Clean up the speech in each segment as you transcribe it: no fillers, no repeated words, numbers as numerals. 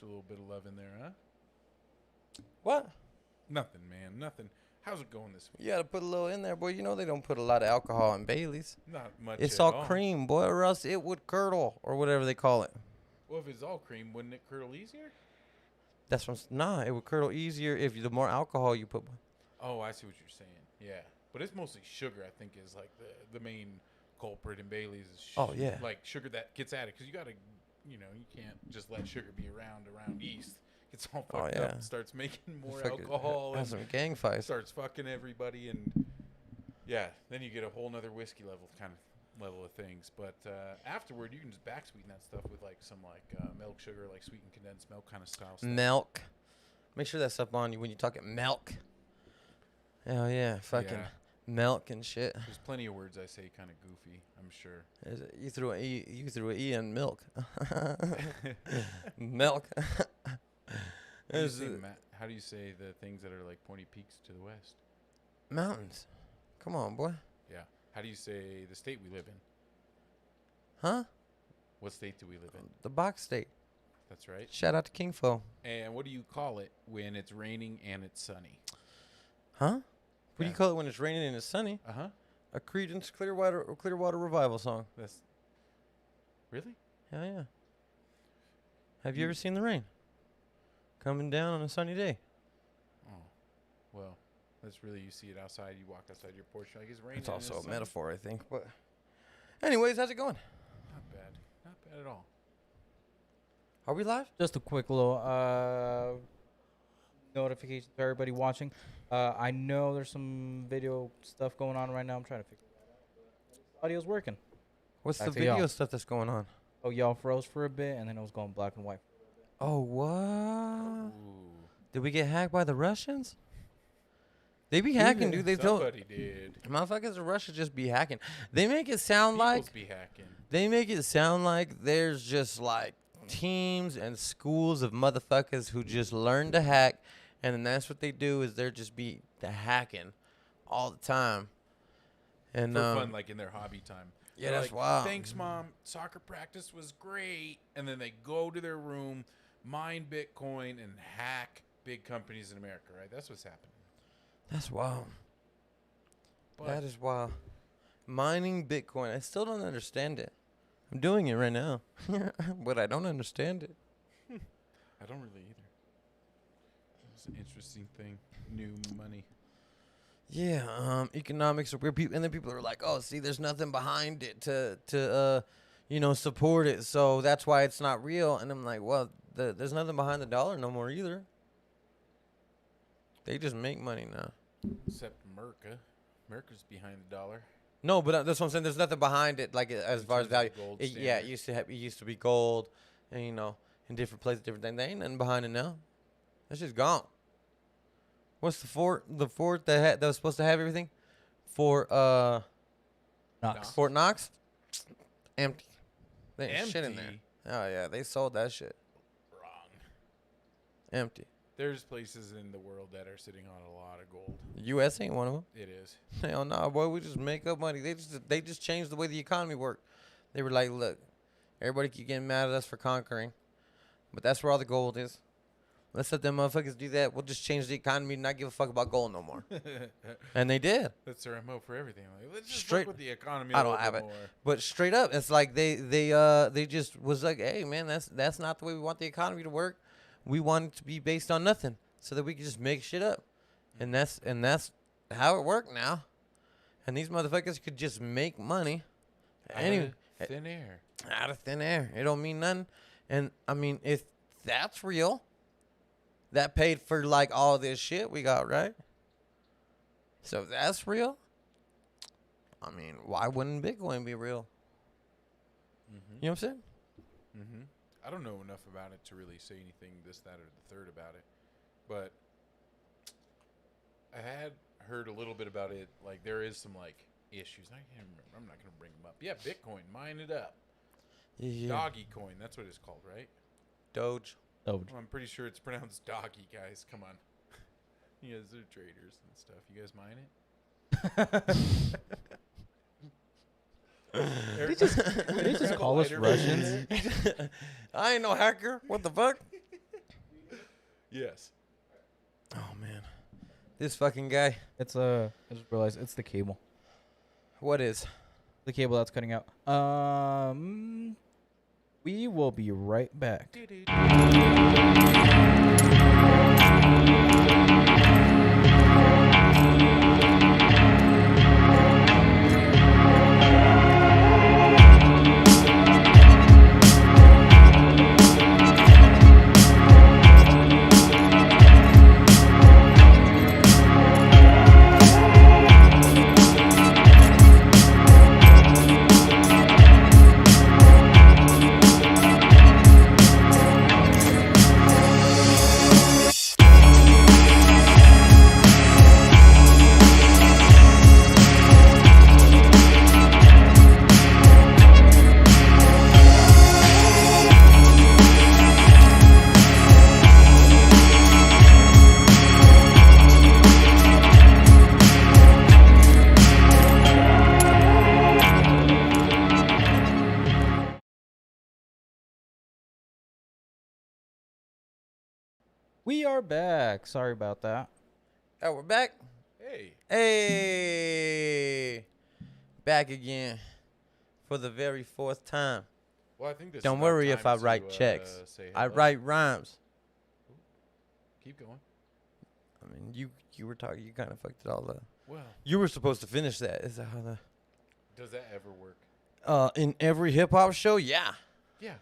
extra little bit of love in there, huh? What? Nothing, man. Nothing. How's it going this week? You gotta put a little in there, boy. You know they don't put a lot of alcohol in Bailey's. Not much. It's at all cream, boy, or else it would curdle, or whatever they call it. Well, if it's all cream, wouldn't it curdle easier? That's what. Nah, it would curdle easier if the more alcohol you put. Oh, I see what you're saying. Yeah, but it's mostly sugar. I think is like the main culprit in Bailey's. Is Oh, yeah. like sugar that gets added because you gotta, you can't just let sugar be around yeast. It's all fucked up and starts making more alcohol Has and some gang fights. starts fucking everybody and yeah, then you get a whole nother whiskey level of things. But afterward, you can just back sweeten that stuff with like some milk sugar, like sweetened condensed milk kind of style stuff. Milk. Make sure that's up on you when you talk milk. Hell yeah, fucking milk and shit. There's plenty of words I say kind of goofy, I'm sure. You threw an E. You threw an E in milk. Milk. How do you say the things that are like pointy peaks to the west? Mountains. Come on, boy. Yeah. How do you say the state we live in? Huh? What state do we live in? The box state. That's right. Shout out to King Fo. And what do you call it when it's raining and it's sunny? Huh? What do you call it when it's raining and it's sunny? Uh-huh. A Creedence Clearwater Revival song. That's really? Hell yeah. Have you ever seen the rain? Coming down on a sunny day. Oh, well, that's really, you see it outside, you walk outside your porch, like it's raining. It's also a metaphor, I think. But anyways, how's it going? Not bad. Not bad at all. Are we live? Just a quick little notification to everybody watching. I know there's some video stuff going on right now. I'm trying to figure that out. But audio's working. What's Back the to video y'all. stuff that's going on? Oh, y'all froze for a bit, and then it was going black and white. Oh, what? Ooh. Did we get hacked by the Russians? They be hacking, dude. They told Somebody did. motherfuckers in Russia just be hacking. They make it sound Peoples like be hacking. they make it sound like there's just like teams and schools of motherfuckers who just learn to hack, and then that's what they do is they're just be the hacking all the time. And For fun, like in their hobby time. yeah, They're that's like, wild. Thanks, Mom. Soccer practice was great. And then they go to their room, mine Bitcoin, and hack big companies in America, right? That's what's happening. That's wild. But That is wild. Mining Bitcoin. I still don't understand it. I'm doing it right now, but I don't understand it. I don't really either. It's an interesting thing. New money. Yeah, economics are weird. And then people are like, "Oh, see, there's nothing behind it to support it, so that's why it's not real." And I'm like, "Well, there's nothing behind the dollar no more either. They just make money now." Except Merca. Merca's behind the dollar. No, but that's what I'm saying. There's nothing behind it, like as In far as terms of value. the gold Yeah, it used to be gold, and in different places, different things. There ain't nothing behind it now. That's just gone. What's the fort? The fort that was supposed to have everything? Fort Knox. Fort Knox. Empty. There ain't shit in there. Empty? Oh yeah, they sold that shit. Wrong. Empty. There's places in the world that are sitting on a lot of gold. The U.S. ain't one of them. It is. Hell no, boy. We just make up money. They just changed the way the economy worked. They were like, look, everybody keep getting mad at us for conquering, but that's where all the gold is. Let's let them motherfuckers do that. We'll just change the economy and not give a fuck about gold no more. And they did. That's their MO for everything. Like, let's just Straight- fuck with the economy. I don't have it. more. But straight up, it's like they just was like, hey man, that's not the way we want the economy to work. We want it to be based on nothing, so that we can just make shit up, and that's how it worked now. And these motherfuckers could just make money, Out of thin air. out of thin air. It don't mean nothing. And I mean, if that's real, that paid for like all this shit we got, right? So if that's real, I mean, why wouldn't Bitcoin be real? Mm-hmm. You know what I'm saying? Mm-hmm. I don't know enough about it to really say anything this, that, or the third about it. But I had heard a little bit about it. Like, there is some, like, issues. I can't remember. I'm not going to bring them up. Yeah, Bitcoin. Mine it up. Yeah. Doggy coin. That's what it's called, right? Doge. Oh, Well, I'm pretty sure it's pronounced doggy, guys. Come on. You guys are traders and stuff. You guys mine it? Did they just call us Russians? I ain't no hacker. What the fuck? Yes. Oh man, this fucking guy. It's I just realized it's the cable. What is? The cable that's cutting out. We will be right back. We are back. Sorry about that. Oh, we're back. Hey. Hey, back again for the very fourth time. Well, I think this. Don't is worry about if I time to, write checks. say I hello. write rhymes. Keep going. I mean, you were talking. You kind of fucked it all up. Well, You were supposed to finish that. Is that how the? does that ever work? In every hip hop show, yeah. Yeah.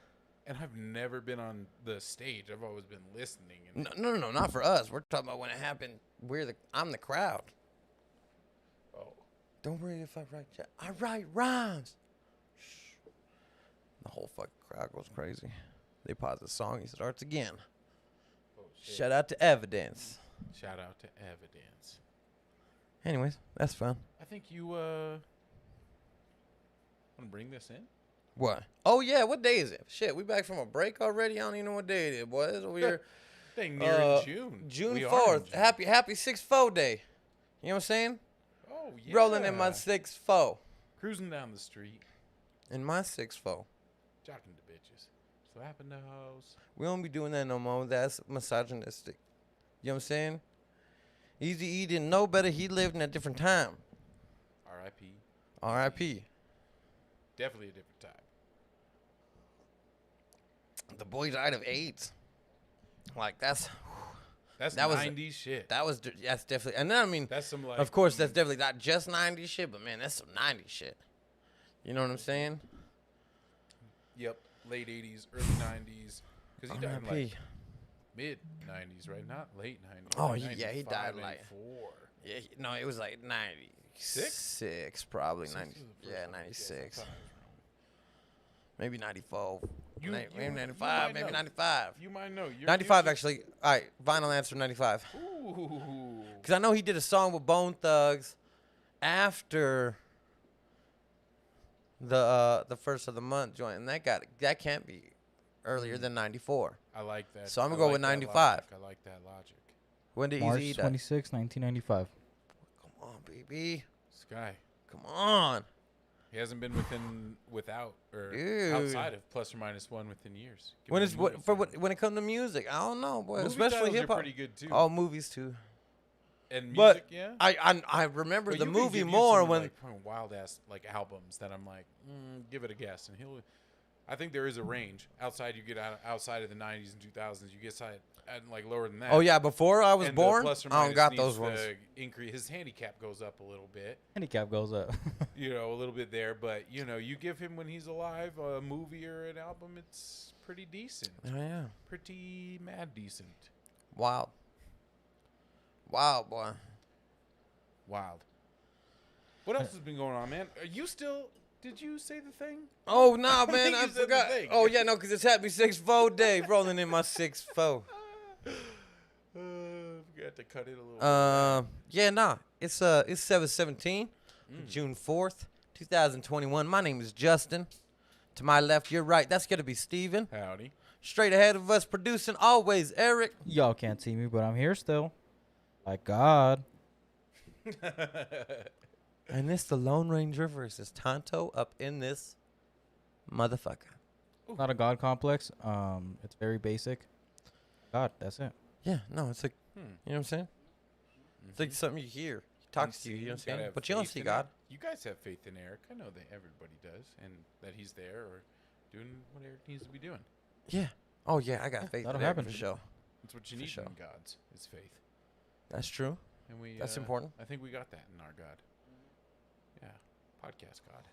And I've never been on the stage. I've always been listening. And No, not for us. We're talking about when it happened. I'm the crowd. oh, Don't worry if I write. I write rhymes. Shh. The whole fucking crowd goes crazy. They pause the song. He starts again. oh shit. Shout out to Evidence. Shout out to Evidence. Anyways, that's fun. I think you want to bring this in. What? Oh yeah, what day is it? Shit, we back from a break already. I don't even know what day it is, boys. Over here, Dang, near in June. June We are in 4th. June. Happy 6-4 day. You know what I'm saying? Oh yeah. Rolling in my 6-4. Cruising down the street, In my 6-4. jocking the bitches. Slapping the hoes. We don't be doing that no more. That's misogynistic. You know what I'm saying? Easy E didn't know better. He lived in a different time. R.I.P. R.I.P. Definitely a different time. The boy died of AIDS. Like That's that was- 90s shit. that's definitely. And then I mean, That's some like. of course, that's definitely not just 90s shit, but man, that's some 90s shit. You know what I'm saying? Yep. Late 80s, early 90s. Because he died in R.I.P. like mid 90s, right? Not late 90s. Oh, like yeah, he died 95, like- 94. Yeah, no, it was like 96, probably 90. Yeah, 96. Maybe 94. Maybe 95. Maybe 95. You might know. Your 95 music- actually. All right, final answer 95. Ooh. Because I know he did a song with Bone Thugs after the first of the month joint, and that can't be earlier than 94. I like that. So I'm I gonna go like with that 95. logic. I like that logic. When did March Eazy-E die? 26, 1995. Come on, baby. Sky. Come on. He hasn't been without or Dude. outside of plus or minus one within years. Give When me is a movie when it comes to music, I don't know, boy. Movie Especially titles are hip hop. pretty good too. Oh, movies too. And music, But yeah. I remember But the you can movie give you more some, when like, wild ass like albums that I'm like, give it a guess, and he'll. I think there is a range outside. You get outside of the 90s and 2000s. You get side like lower than that. Oh yeah, before I was And the born, plus or I don't minus got needs those ones. to increase. His handicap goes up a little bit. Handicap goes up. You know, a little bit there, but you know, you give him when he's alive a movie or an album, it's pretty decent. Oh yeah, Pretty mad decent. wild, boy. Wild. What else has been going on, man? Are you still? Did you say the thing? Oh nah, I man, think I you said the forgot. thing. Oh yeah, no, because it's happy 6-4 day, rolling in my 6-4. Forgot to cut it a little. Yeah, nah, it's 7/17, June 4th, 2021. My name is Justin. To my left, your right, that's gonna be Steven. Howdy. Straight ahead of us, producing always Eric. Y'all can't see me, but I'm here still. Like God. And it's the Lone Ranger versus Tonto up in this motherfucker. Not a God complex. It's very basic. God, that's it. Yeah, no, it's like, Hmm. you know what I'm saying? It's like something you hear. He talks to you, you know what I'm gotta saying? have But you don't faith see in God. You guys have faith in Eric. I know that everybody does, and that he's there or doing what Eric needs to be doing. Yeah. Oh, yeah, I got faith that'll in Eric happen. for sure. That's what you For need sure. in God's is faith. That's true. And we That's important. I think we got that in our God. Yeah. Podcast God.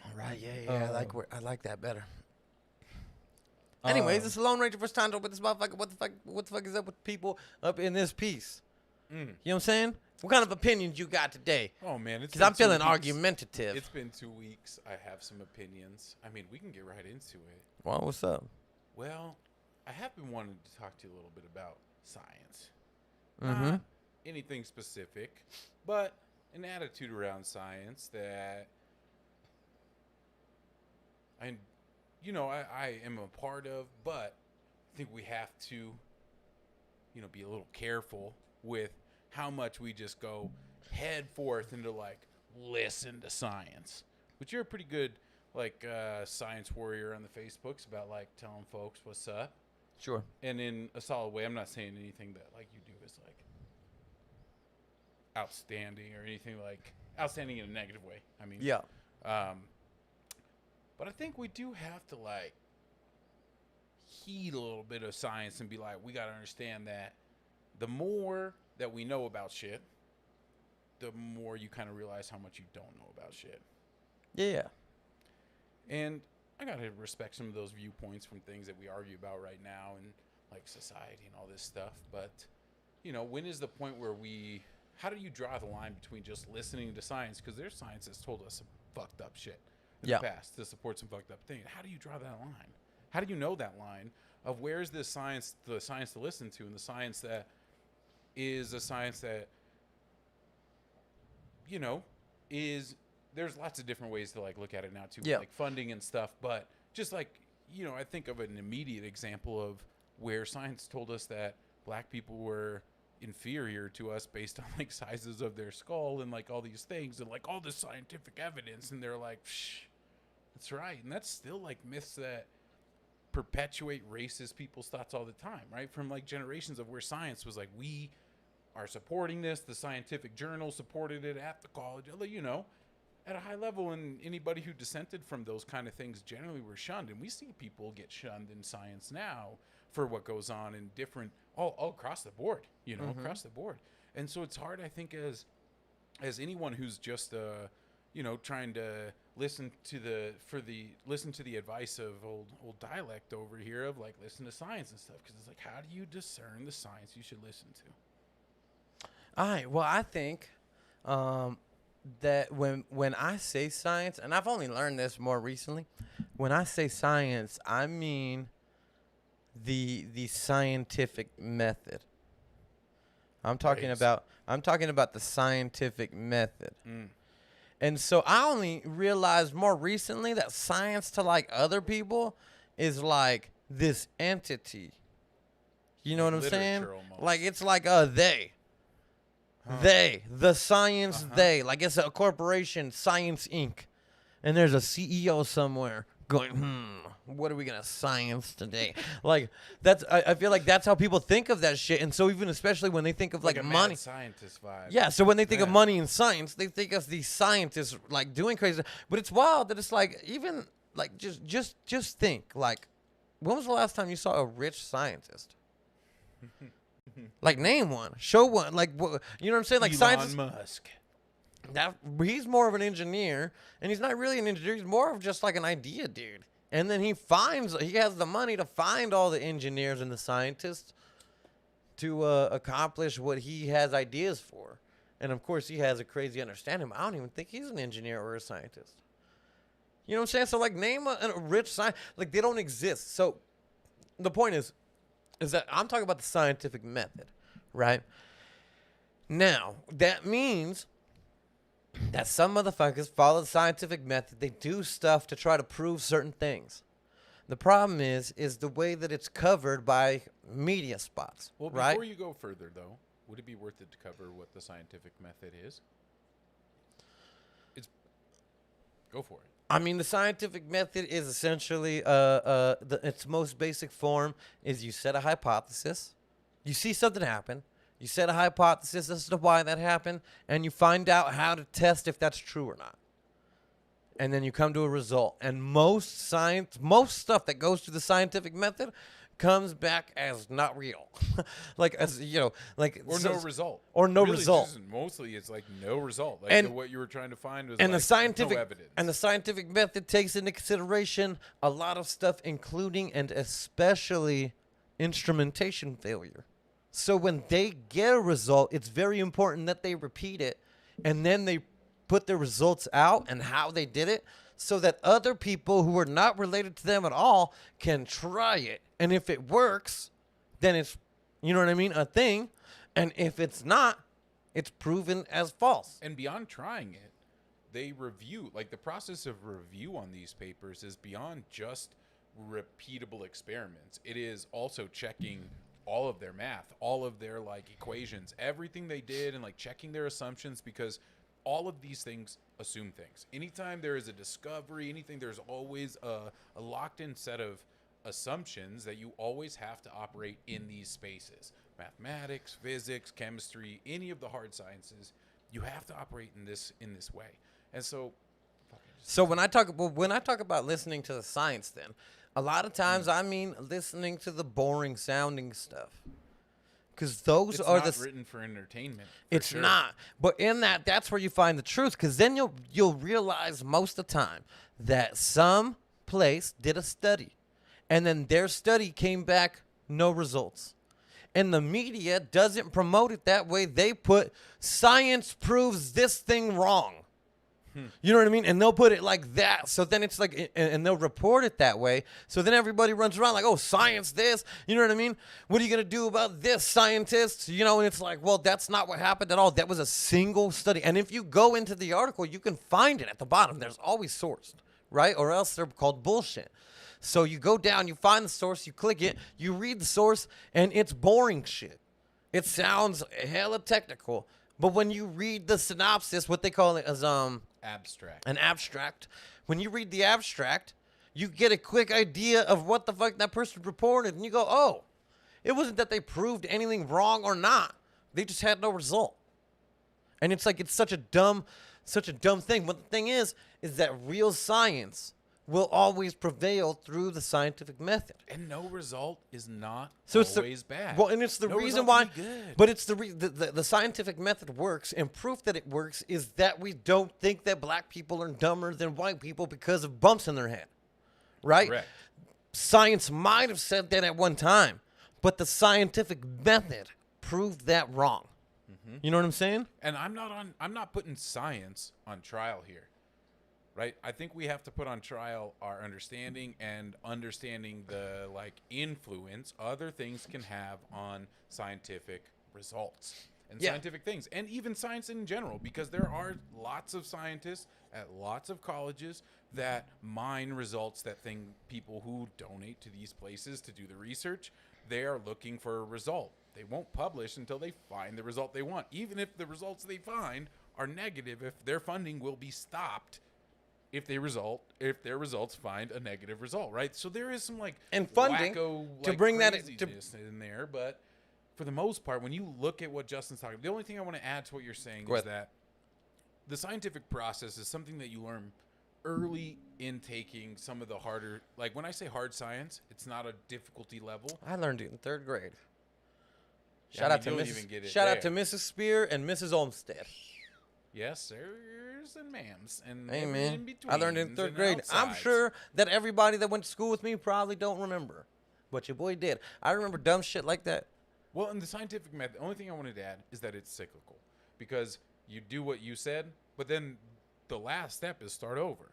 All right, yeah, Uh, I like that better. Anyways, it's Lone Ranger vs. Tonto with this motherfucker. What the fuck is up with people up in this piece? You know what I'm saying? What kind of opinions you got today? Oh man, it's Because I'm feeling argumentative. It's been 2 weeks. I have some opinions. I mean, we can get right into it. Well, what's up? Well, I have been wanting to talk to you a little bit about science. Mm-hmm. Not anything specific, but an attitude around science that I am a part of, but I think we have to, be a little careful with how much we just go head forth into listen to science. But you're a pretty good science warrior on the Facebooks about telling folks what's up. Sure. And in a solid way. I'm not saying anything that you do is outstanding or anything outstanding in a negative way. I mean, Yeah. But I think we do have to heed a little bit of science and be we got to understand that the more that we know about shit, the more you kind of realize how much you don't know about shit. Yeah. And I got to respect some of those viewpoints from things that we argue about right now and society and all this stuff. But, when is the point where how do you draw the line between just listening to science? Because there's science that's told us some fucked up shit in the past to support some fucked up thing. How do you draw that line? How do you know that line of where's this science, the science to listen to, and the science that is a science that, is, there's lots of different ways to look at it now too, with, funding and stuff. But just I think of an immediate example of where science told us that black people were inferior to us based on sizes of their skull and all these things and all this scientific evidence, and they're Psh, that's right. And that's still myths that perpetuate racist people's thoughts all the time, right? From generations of where science was we are supporting this, the scientific journal supported it at the college, at a high level, and anybody who dissented from those kind of things generally were shunned. And we see people get shunned in science now for what goes on in different all across the board, across the board. And so it's hard, I think, as anyone who's just trying to listen to the advice of old dialect over here of listen to science and stuff, because it's how do you discern the science you should listen to? All right. Well, I think that when I say science, and I've only learned this more recently, when I say science, I mean the scientific method. I'm talking about the scientific method. And so I only realized more recently that science to other people is this entity. You know what I'm saying? Almost. It's they. They, the science, they. It's a corporation, Science Inc. And there's a CEO somewhere going, what are we going to science today? That's, I feel that's how people think of that shit. And so even especially when they think of a money. mad scientist vibe. Yeah, so when they think of money and science, they think of these scientists doing crazy. But it's wild that it's even just think when was the last time you saw a rich scientist? Name one, show one. You know what I'm saying? Elon Musk. He's more of an engineer, and he's not really an engineer. He's more of just an idea dude. And then he has the money to find all the engineers and the scientists to accomplish what he has ideas for. And of course, he has a crazy understanding. But I don't even think he's an engineer or a scientist. You know what I'm saying? So name a rich scientist. They don't exist. So the point is that I'm talking about the scientific method, right? Now, that means that some motherfuckers follow the scientific method. They do stuff to try to prove certain things. The problem is the way that it's covered by media spots, Well, right? before you go further, though, would it be worth it to cover what the scientific method is? Go for it. I mean, the scientific method is essentially its most basic form is you set a hypothesis, you see something happen, you set a hypothesis as to why that happened, and you find out how to test if that's true or not. And then you come to a result. And most stuff that goes through the scientific method comes back as not real. Like, as you know, like Or no result. Or no Really, result. Mostly it's like no result. Like And- what you were trying to find was And like the scientific no evidence. and the scientific method takes into consideration a lot of stuff, including and especially instrumentation failure. So when they get a result, it's very important that they repeat it, and then they put their results out and how they did it, so that other people who are not related to them at all can try it. And if it works, then it's, you know what I mean, a thing. And if it's not, it's proven as false. And beyond trying it, they review, like the process of review on these papers is beyond just repeatable experiments. It is also checking all of their math, all of their like equations, everything they did, and like checking their assumptions, because all of these things assume things. Anytime there is a discovery, anything, there's always a locked in set of assumptions that you always have to operate in these spaces. Mathematics, physics, chemistry, any of the hard sciences, you have to operate in this way. And so when I talk about listening to the science, then a lot of times I mean listening to the boring sounding stuff, because those it's are not the written for entertainment. It's sure. not. But in that's where you find the truth, because then you'll realize most of the time that some place did a study, and then their study came back no results. And the media doesn't promote it that way. They put science proves this thing wrong. You know what I mean? And they'll put it like that. So then it's like, and they'll report it that way. So then everybody runs around like, oh, science this. You know what I mean? What are you going to do about this, scientists? You know, and it's like, well, that's not what happened at all. That was a single study. And if you go into the article, you can find it at the bottom. There's always sourced, right? Or else they're called bullshit. So you go down, you find the source, you click it, you read the source, and it's boring shit. It sounds hella technical. But when you read the synopsis, what they call it is Abstract. an abstract. When you read the abstract, you get a quick idea of what the fuck that person reported, and you go, oh, it wasn't that they proved anything wrong or not. They just had no result. And it's like, it's such a dumb thing. But the thing is that real science will always prevail through the scientific method. And no result is not It's always bad. Well, and it's the No reason result why. can be good. But it's the scientific method works, and proof that it works is that we don't think that black people are dumber than white people because of bumps in their head, right? Correct. Science might have said that at one time, but the scientific method proved that wrong. You know what I'm saying? And I'm not putting science on trial here. Right? I think we have to put on trial our understanding and understanding the like influence other things can have on scientific results and scientific things, and even science in general, because there are lots of scientists at lots of colleges that mine results that people who donate to these places to do the research, they are looking for a result. They won't publish until they find the result they want, even if the results they find are negative, if their funding will be stopped if their results find a negative result, right? So there is some like and funding wacko, to like, bring that craziness in there, but for the most part, when you look at what Justin's talking, the only thing I want to add to what you're saying is that the scientific process is something that you learn early in taking some of the harder, like when I say hard science, it's not a difficulty level. I learned it in 3rd grade. Yeah, Shout I out mean, to you don't even get it Shout out to there. Mrs. Spear and Mrs. Olmsted. Yes, sirs and ma'ams, and Hey everything man, in I learned it in betweens 3rd and grade. I'm outsides. sure that everybody that went to school with me probably don't remember, but your boy did. I remember dumb shit like that. Well, in the scientific method, the only thing I wanted to add is that it's cyclical, because you do what you said, but then the last step is start over.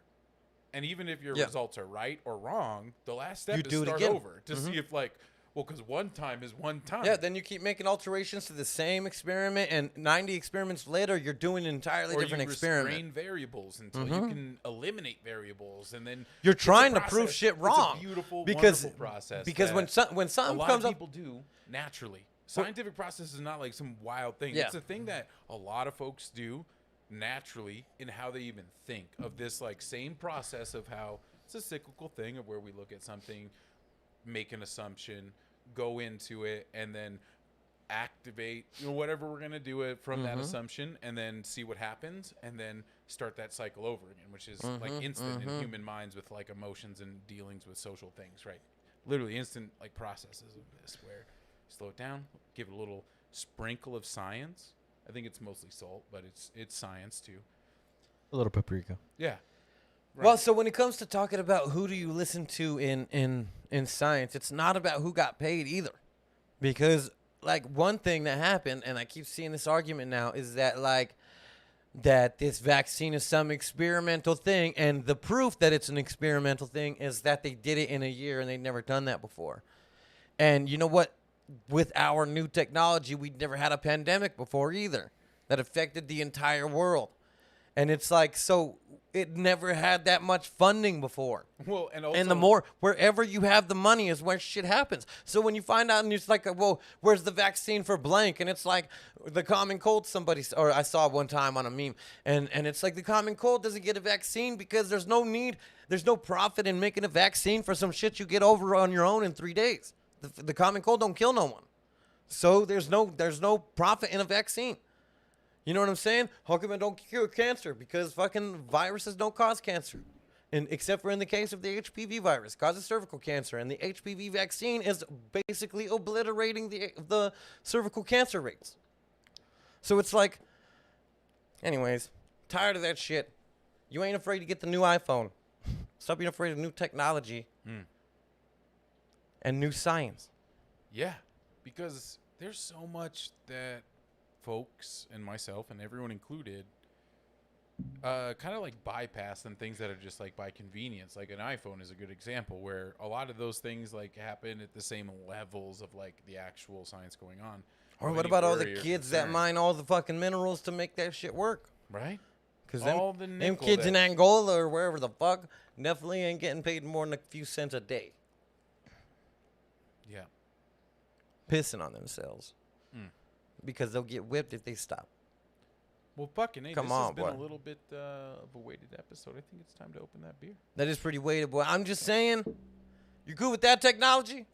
And even if your results are right or wrong, the last step You is do it start again. over to see if like, well, because one time is one time. Yeah, then you keep making alterations to the same experiment, and 90 experiments later, you're doing an entirely or different you experiment. restrain variables until you can eliminate variables, and then You're it's a trying to prove process. shit wrong. It's a beautiful, because wonderful process. because when that when a something lot comes of up, people do naturally. Scientific process is not like some wild thing. Yeah. It's a thing that a lot of folks do naturally in how they even think of this like same process of how it's a cyclical thing of where we look at something, make an assumption, go into it, and then activate whatever we're going to do it from that assumption, and then see what happens, and then start that cycle over again, which is like instant in human minds with like emotions and dealings with social things, right? Literally instant like processes of this, where slow it down, give it a little sprinkle of science. I think it's mostly salt, but it's science too. A little paprika. Yeah. Right. Well, so when it comes to talking about who do you listen to in science, it's not about who got paid either. Because like one thing that happened, and I keep seeing this argument now, is that like that this vaccine is some experimental thing, and the proof that it's an experimental thing is that they did it in a year and they'd never done that before. And you know what? With our new technology, we'd never had a pandemic before either that affected the entire world. And it's like, so it never had that much funding before. Well, and also, And the more, wherever you have the money is where shit happens. So when you find out and it's like, well, where's the vaccine for blank? And it's like the common cold, or I saw one time on a meme, and it's like the common cold doesn't get a vaccine because there's no need, there's no profit in making a vaccine for some shit you get over on your own in 3 days. The common cold don't kill no one. So there's no profit in a vaccine. You know what I'm saying? How come it don't cure cancer? Because fucking viruses don't cause cancer. And except for in the case of the HPV virus, causes cervical cancer. And the HPV vaccine is basically obliterating the cervical cancer rates. So it's like, anyways, tired of that shit. You ain't afraid to get the new iPhone. Stop being afraid of new technology. And new science. Yeah, because there's so much that folks and myself and everyone included kind of like bypass and things that are just like by convenience. Like an iPhone is a good example where a lot of those things like happen at the same levels of like the actual science going on. Or what about all the kids that mine all the fucking minerals to make that shit work? Right? Because them kids in Angola or wherever the fuck definitely ain't getting paid more than a few cents a day. Yeah. Pissing on themselves. Because they'll get whipped if they stop. Well, fucking hey, Come this on, has been boy. a little bit of a weighted episode. I think it's time to open that beer. That is pretty weighted, boy. I'm just saying, you good with that technology?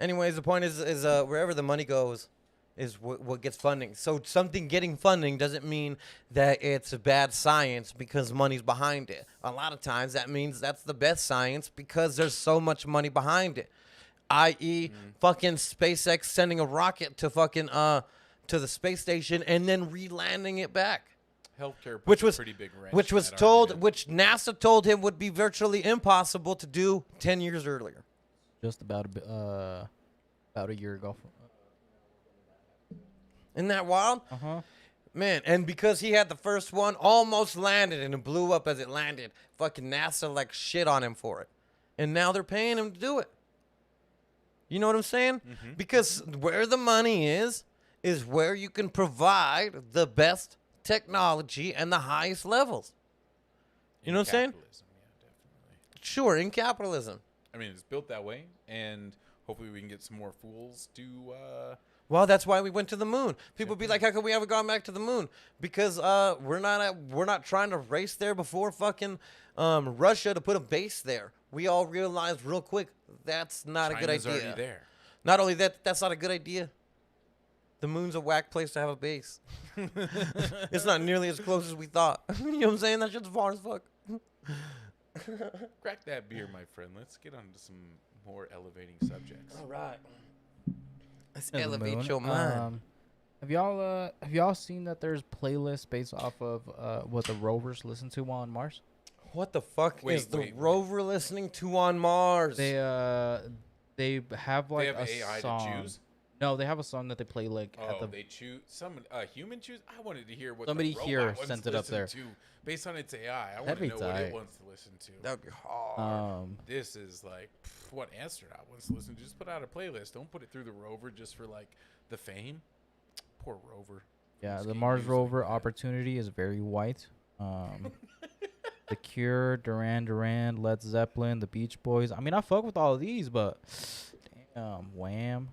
Anyways, the point is wherever the money goes is what gets funding. So something getting funding doesn't mean that it's bad science because money's behind it. A lot of times that means that's the best science because there's so much money behind it. I.e., fucking SpaceX sending a rocket to fucking to the space station and then re-landing it back. Healthcare, Which was a pretty big wrench which in was that told, argument. which NASA told him would be virtually impossible to do 10 years earlier. Just about a year ago. Isn't that wild? Uh-huh. Man, and because he had the first one, almost landed and it blew up as it landed. Fucking NASA like shit on him for it. And now they're paying him to do it. You know what I'm saying? Because where the money is where you can provide the best technology and the highest levels. You know what I'm saying? Capitalism, yeah, definitely. Sure, in capitalism. I mean, it's built that way, and hopefully we can get some more fools to... Well, that's why we went to the moon. People be like, how come we haven't gone back to the moon? Because we're not trying to race there before fucking Russia to put a base there. We all realized real quick that's not a good China's idea. already there. Not only that, that's not a good idea. The moon's a whack place to have a base. It's not nearly as close as we thought. You know what I'm saying? That shit's far as fuck. Crack that beer, my friend. Let's get on to some more elevating subjects. All right. Let's To the elevate moon. your mind. Have y'all seen that there's playlists based off of what the rovers listen to while on Mars? What the fuck Wait, is the wait. rover listening to on Mars? They have like They have a AI song. to choose? No, they have a song that they play like at Oh, the. they choose... human choose? I wanted to hear what Somebody the robot here wants sent to it up listen there. to based on its AI. I want That'd to be know what it tight. wants to listen to. That would be hard. This is like what astronaut wants to listen to. Just put out a playlist. Don't put it through the rover just for like the fame. Poor rover. Yeah, Just the getting Mars used like rover that. Opportunity is very white. The Cure, Duran Duran, Led Zeppelin, the Beach Boys. I mean, I fuck with all of these, but damn, Wham.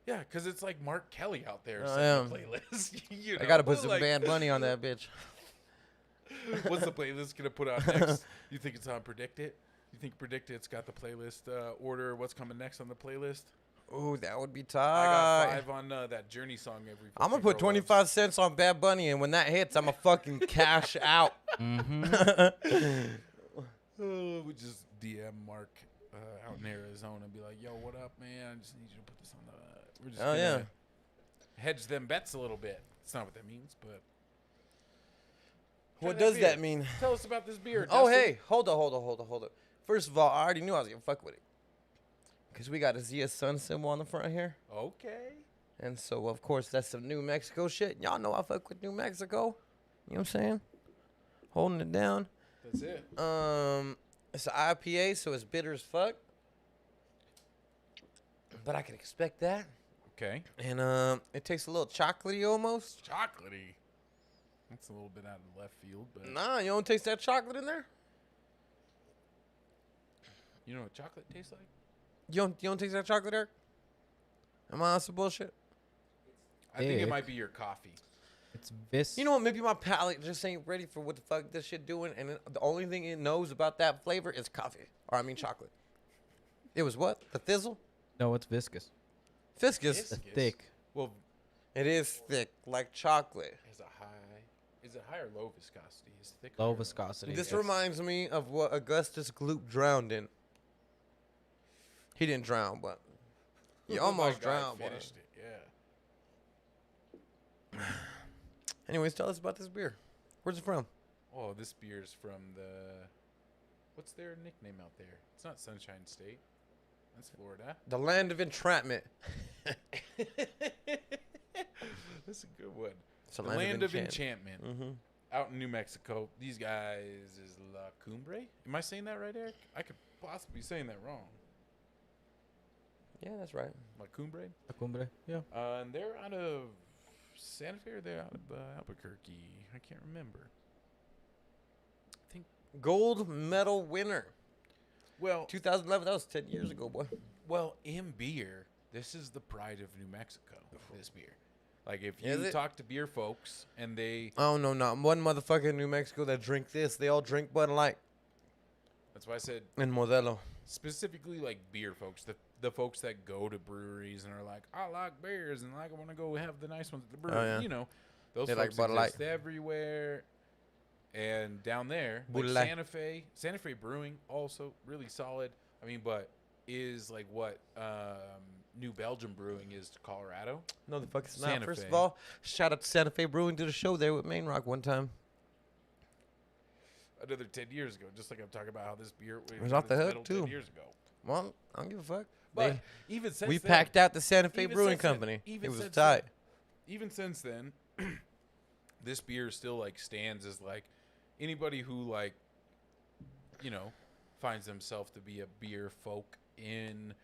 Yeah, because it's like Mark Kelly out there I singing a am. playlist. You I know? gotta put some Like, Bad Bunny on that bitch. What's the playlist gonna put out next? You think it's on Predict It? You think Predict It's got the playlist order? What's coming next on the playlist? Ooh, that would be I tight. got 5 on that Journey song. I'm gonna put 25 cents on Bad Bunny, and when that hits, I'm gonna fucking cash out. Mm-hmm. We just DM Mark out in Arizona and be like, "Yo, what up, man? I just need you to put this on the." We're just gonna hedge them bets a little bit. It's not what that means, but What Try does beer. that mean? Tell us about this beer. Oh, Dustin. hey, hold up. First of all, I already knew I was gonna fuck with it, cause we got a Zia Sun symbol on the front here, Okay. and so of course that's some New Mexico shit. Y'all know I fuck with New Mexico. You know what I'm saying? Holding it down. That's it. It's an IPA, so it's bitter as fuck. But I can expect that. Okay. And it tastes a little chocolatey almost. Chocolatey. That's a little bit out of left field, but Nah, you don't taste that chocolate in there? you know what chocolate tastes like? You don't taste that chocolate, Eric? Am I on some bullshit? I think it Ick. might be your coffee. It's vis. You know what? Maybe my palate just ain't ready for what the fuck this shit doing, and the only thing it knows about that flavor is coffee. Or I mean chocolate. It was what? The thizzle? No, it's viscous. Fiscus. It's Viscous. thick. Well, It is thick, like chocolate. is it high or low viscosity? Is thick Low higher or viscosity. This yes. reminds me of what Augustus Gloop drowned in. He didn't drown, but he My almost guy drowned. boy. Finished it. Yeah. Anyways, tell us about this beer. Where's it from? Oh, this beer's from what's their nickname out there? It's not Sunshine State. That's Florida. The land of entrapment. That's a good one. It's The land of enchantment. Mm-hmm. Out in New Mexico. These guys is La Cumbre. Am I saying that right, Eric? I could possibly be saying that wrong. Yeah, that's right. La Cumbre. La Cumbre. Yeah. And they're out of Santa Fe or they're out of Albuquerque. I can't remember. Gold medal winner. Well, 2011. That was 10 years ago, boy. in beer, this is the pride of New Mexico. This beer. Like if Is you it? talk to beer folks and they, Oh no, not one motherfucker in New Mexico that drink this. They all drink Bud Light that's why I said and Modelo. specifically like beer folks, the folks that go to breweries and are like, I like beers and I want to go have the nice ones at the brewery. yeah. You know, those They like folks Bud Light. exist everywhere. And down there, like Bud Light. Santa Fe Brewing, also really solid. I mean, but is like what New Belgium Brewing is to Colorado. No, the fuck it's not. Santa First Fe. of all, shout out to Santa Fe Brewing. Did a show there with Main Rock one time. Another 10 years ago, just like I'm talking about how this beer was off the its hook, middle too. 10 years ago. Well, I don't give a fuck. But They- even since we then, packed out the Santa Fe even Brewing since then- Company. even It was since tight. even since then, this beer still like stands as like anybody who like, you know, finds themselves to be a beer folk in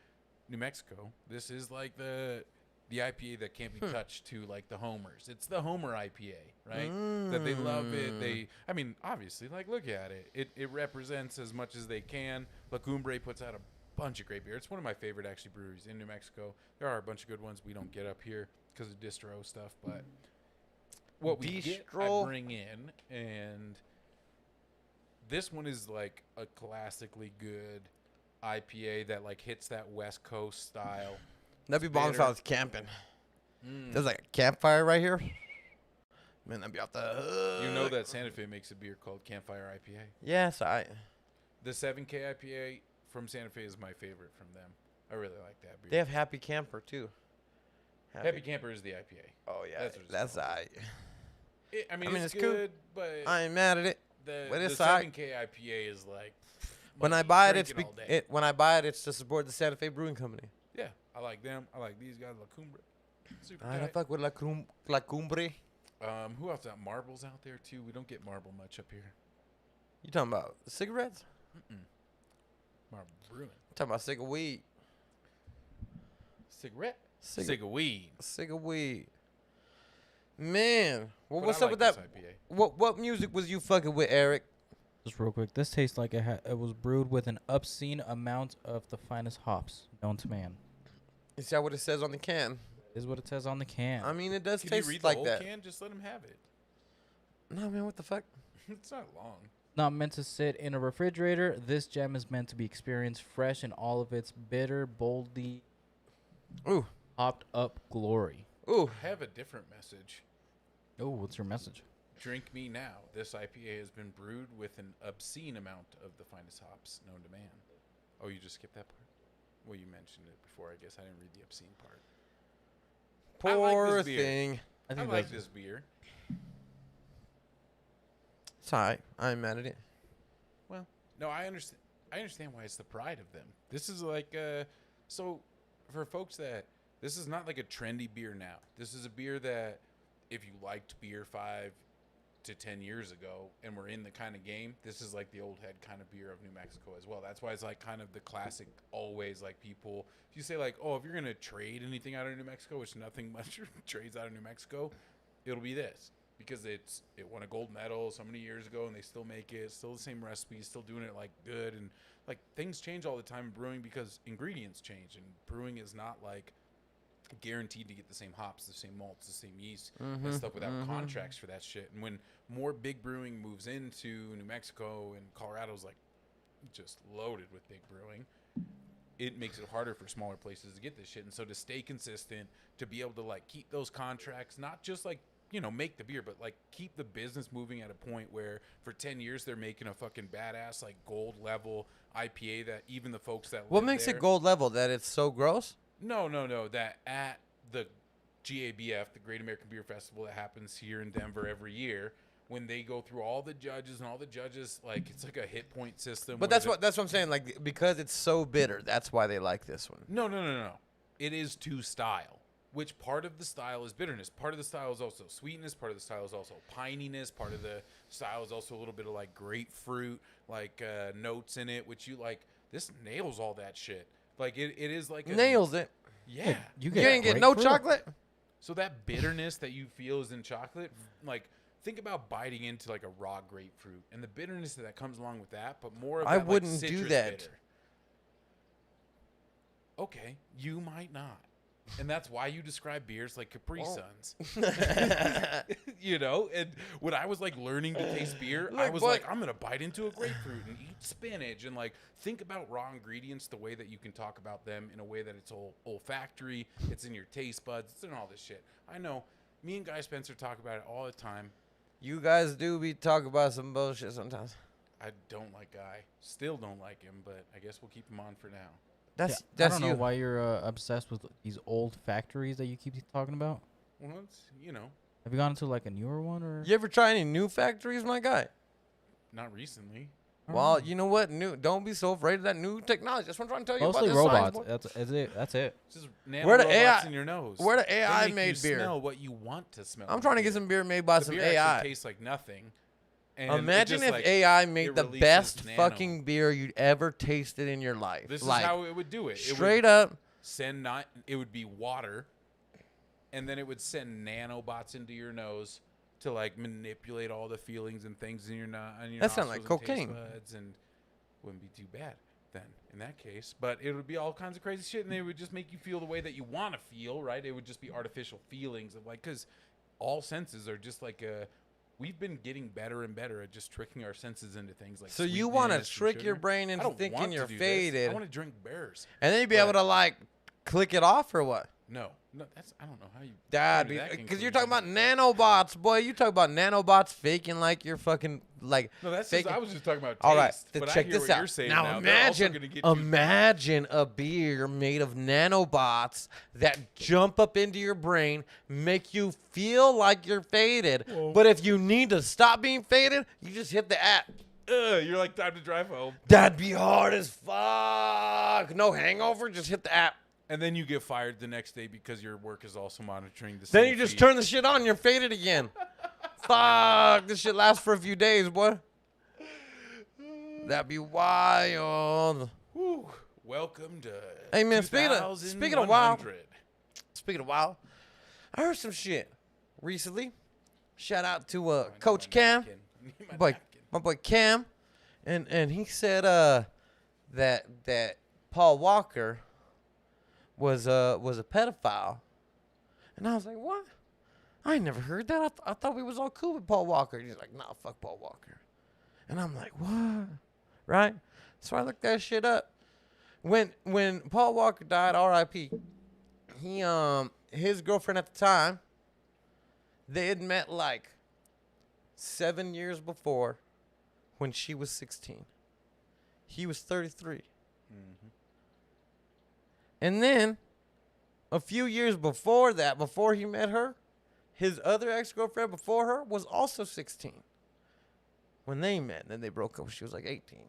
New Mexico. This is like the IPA that can't be touched to like the homers. It's the Homer IPA, right? That they love it. I mean, obviously, like look at it. It represents as much as they can. La Cumbre puts out a bunch of great beer. It's one of my favorite actually breweries in New Mexico. There are a bunch of good ones we don't get up here because of distro stuff, but what we get, I Distro. bring in, and this one is like a classically good IPA that like hits that West Coast style. That'd be bomb if I bitter. was camping. There's like a campfire right here. Man, that'd be off the hook. You know that Santa Fe makes a beer called Campfire IPA. Yes, The 7K IPA from Santa Fe is my favorite from them. I really like that beer. they have Happy Camper too. Happy Camper is the IPA. Oh yeah, That's what it's that's called. I. I mean, I mean, it's it's cool. good, but I ain't mad at it. the but it's 7K IPA is like When I money. buy it, Drink it's all day. when I buy it, it's to support the Santa Fe Brewing Company. Yeah, I like them. I like these guys, La Cumbre. Super I tight. fuck with La Cumbre. Who else? Got Marble's out there too. We don't get Marble much up here. You talking about cigarettes? Marble Brewing. Talking about cig of weed. Cigarette. Cig- Cig of weed. Cig of weed. Man, well, But what's I up like with that? this IPA. What music was you fucking with, Eric? Just real quick, this tastes like it was brewed with an obscene amount of the finest hops known to man. Is that what it says on the can? Is what it says on the can. I mean, it does Can you taste read like the whole that. can? Just let him have it. No, man, what the fuck? It's not long. Not meant to sit in a refrigerator. This gem is meant to be experienced fresh in all of its bitter, boldly Ooh. hopped up glory. Ooh. I have a different message. Oh, what's your message? Drink me now. This IPA has been brewed with an obscene amount of the finest hops known to man. Oh, you just skipped that part? Well, you mentioned it before. I guess I didn't read the obscene part. Poor this beer. thing. I like this beer. It's alright. I ain't mad at it. Well, no, I understand. I understand why it's the pride of them. This is like, so for folks that this is not like a trendy beer now. This is a beer that if you liked beer 5 to 10 years ago and we're in the kind of game, this is like the old head kind of beer of New Mexico as well. That's why it's like kind of the classic, always like people, if you say like, oh, if you're going to trade anything out of New Mexico, which nothing much trades out of New Mexico, it'll be this. Because it won a gold medal so many years ago and they still make it, still the same recipe, still doing it like good. And like things change all the time in brewing because ingredients change, and brewing is not like guaranteed to get the same hops, the same malts, the same yeast and stuff without contracts for that shit. And when more big brewing moves into New Mexico and Colorado's like just loaded with big brewing, it makes it harder for smaller places to get this shit. And so to stay consistent, to be able to like keep those contracts, not just like, you know, make the beer, but like keep the business moving at a point where for 10 years they're making a fucking badass like gold level IPA that even the folks that What live makes there, it gold level? That it's so gross? No, that at the GABF, the Great American Beer Festival that happens here in Denver every year, when they go through all the judges and all the judges, like it's like a hit point system. But that's what I'm saying. Like, because it's so bitter, that's why they like this one. No. It is to style. Which part of the style is bitterness? Part of the style is also sweetness. Part of the style is also pininess. Part of the style is also a little bit of like grapefruit, like notes in it, which you like. This nails all that shit. Like it is like Nails it. Yeah. You ain't get no chocolate. So that bitterness that you feel is in chocolate, like think about biting into like a raw grapefruit and the bitterness that comes along with that, but more of I that, wouldn't like, do citrus that. bitter. Okay, you might not. And that's why you describe beers like Capri Suns. You know? And when I was like learning to taste beer, I was like, I'm going to bite into a grapefruit and eat spinach and like think about raw ingredients the way that you can talk about them in a way that it's olfactory, it's in your taste buds, it's in all this shit. I know. Me and Guy Spencer talk about it all the time. You guys do be talking about some bullshit sometimes. I don't like Guy. Still don't like him, but I guess we'll keep him on for now. That's I don't know you. why you're obsessed with these old factories that you keep talking about. Well, it's, you know, Have you gone into like a newer one or? You ever try any new factories, my guy? not recently. Well, you know what? Don't be so afraid of that new technology. That's what I'm trying to tell you Mostly about this robots. science, boy. That's it. That's it. It's just nano Where the robots AI in your nose. where the They AI make made you beer? smell what you want to smell. I'm in trying to beer. get some beer made by The some beer AI. actually tastes like nothing. And it Imagine just, if like, AI made it the releases best nano. fucking beer you'd ever tasted in your life. This like, is how it would do it. straight up. It would be water, and then it would send nanobots into your nose to like manipulate all the feelings and things in your That sounds like nostrils and taste cocaine. buds, and wouldn't be too bad then in that case. But it would be all kinds of crazy shit, and it would just make you feel the way that you want to feel, right? It would just be artificial feelings of like, because all senses are just like we've been getting better and better at just tricking our senses into things like. So you want to sweetness and trick your sugar. brain I into don't thinking want to you're do this. faded, I want to drink bears. and then you'd be but- able to like click it off or what? No, that's I don't know how you. Dad, came to that because you're conclusion. talking about nanobots, boy. You talk about nanobots faking like you're fucking like. No, that's faking. just, I was just talking about taste. All right, but check I hear this what out. You're saying Now They're also imagine, gonna get you- imagine a beer made of nanobots that jump up into your brain, make you feel like you're faded. But if you need to stop being faded, you just hit the app. You're like time to drive home, That'd be hard as fuck. No hangover, just hit the app. and then you get fired the next day because your work is also monitoring the. Then same you just feed. turn the shit on and you're faded again. Fuck, this shit lasts for a few days, boy. That'd be wild. Whew. Welcome to. Hey, man, speaking of wild, 2100. speaking of wild, I heard some shit recently. Shout out to I need Coach my Cam, napkin. I need my boy, napkin. my boy Cam, and he said that Paul Walker was a pedophile, and I was like, what? I never heard that. I thought we was all cool with Paul Walker. He's like, nah, fuck Paul Walker. And I'm like, what? Right? So I looked that shit up. When Paul Walker died, R.I.P., his girlfriend at the time, they had met like 7 years before when she was 16. He was 33. Mm-hmm. And then a few years before that, before he met her, his other ex-girlfriend before her was also 16 when they met. And then they broke up when she was like 18.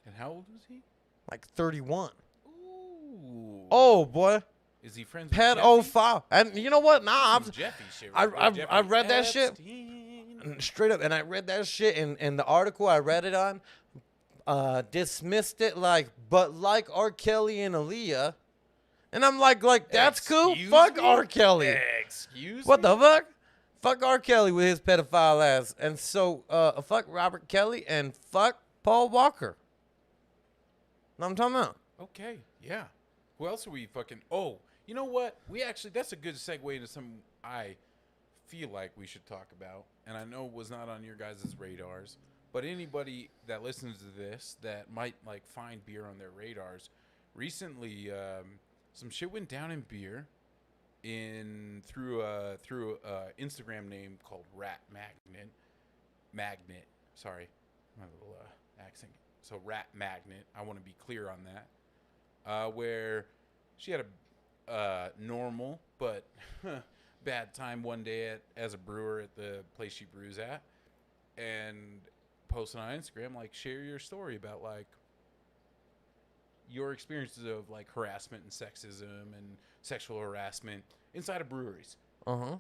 And how old was he? Like 31. Ooh. Oh, boy. Is he friends with Pedophile. And you know what? Nah, Some Jeffy shit. I Jeffrey read that shit. Epstein. Straight up. And I read that shit. And the article I read it on dismissed it like R. Kelly and Aaliyah. And I'm like that's cool. Fuck R. Kelly. Excuse What me? the fuck? Fuck R. Kelly with his pedophile ass. And so, fuck Robert Kelly and fuck Paul Walker. Know what I'm talking about? Okay, yeah. Who else are we fucking... Oh, you know what? We actually... That's a good segue into something I feel like we should talk about. And I know it was not on your guys' radars. But anybody that listens to this that might, like, find beer on their radars. Recently, some shit went down in beer through a Instagram name called Rat Magnet. Sorry. My little accent. So Rat Magnet, I want to be clear on that, where she had a normal but bad time one day as a brewer at the place she brews at, and posted on Instagram, like, share your story about, like, your experiences of, like, harassment and sexism and sexual harassment inside of breweries. Uh-huh.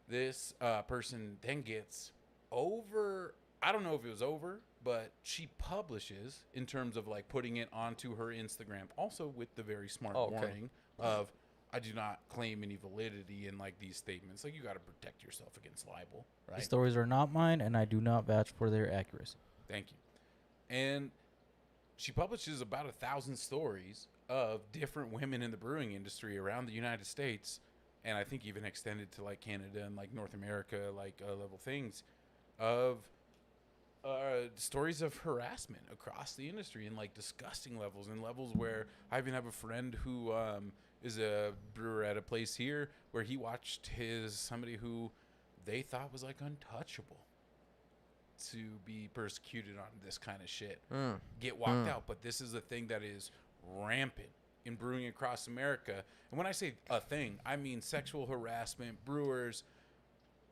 This person then gets over... I don't know if it was over, but she publishes in terms of like putting it onto her Instagram, also with the very smart warning of, I do not claim any validity in like these statements. Like, you got to protect yourself against libel, right? The stories are not mine, and I do not vouch for their accuracy. Thank you. And she publishes about 1,000 stories of different women in the brewing industry around the United States, and I think even extended to like Canada and like North America, like level things of stories of harassment across the industry in like disgusting levels, and levels where I even have a friend who is a brewer at a place here where he watched somebody who they thought was like untouchable to be persecuted on this kind of shit get walked out. But this is a thing that is rampant in brewing across America. And when I say a thing, I mean sexual harassment, brewers,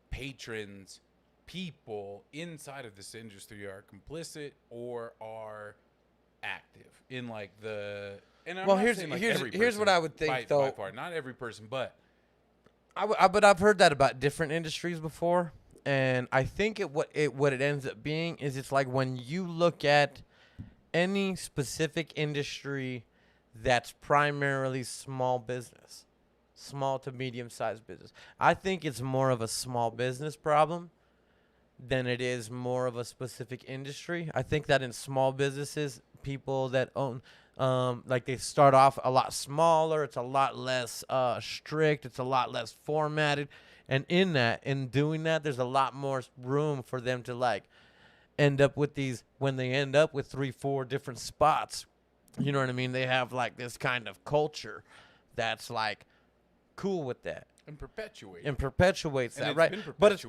patrons, people inside of this industry are complicit or are active in like the... And I'm not saying, like, here's what I would think, though. By far, not every person, but... But I've heard that about different industries before, and I think what it ends up being is it's like when you look at any specific industry that's primarily small business, small to medium-sized business. I think it's more of a small business problem than it is more of a specific industry. I think that in small businesses, people that own, like, they start off a lot smaller. It's a lot less strict. It's a lot less formatted. And in doing that, there's a lot more room for them to, like, end up with these, when they end up with 3-4 different spots, you know what I mean? They have, like, this kind of culture that's, like, cool with that. And perpetuates that, right? Been but it's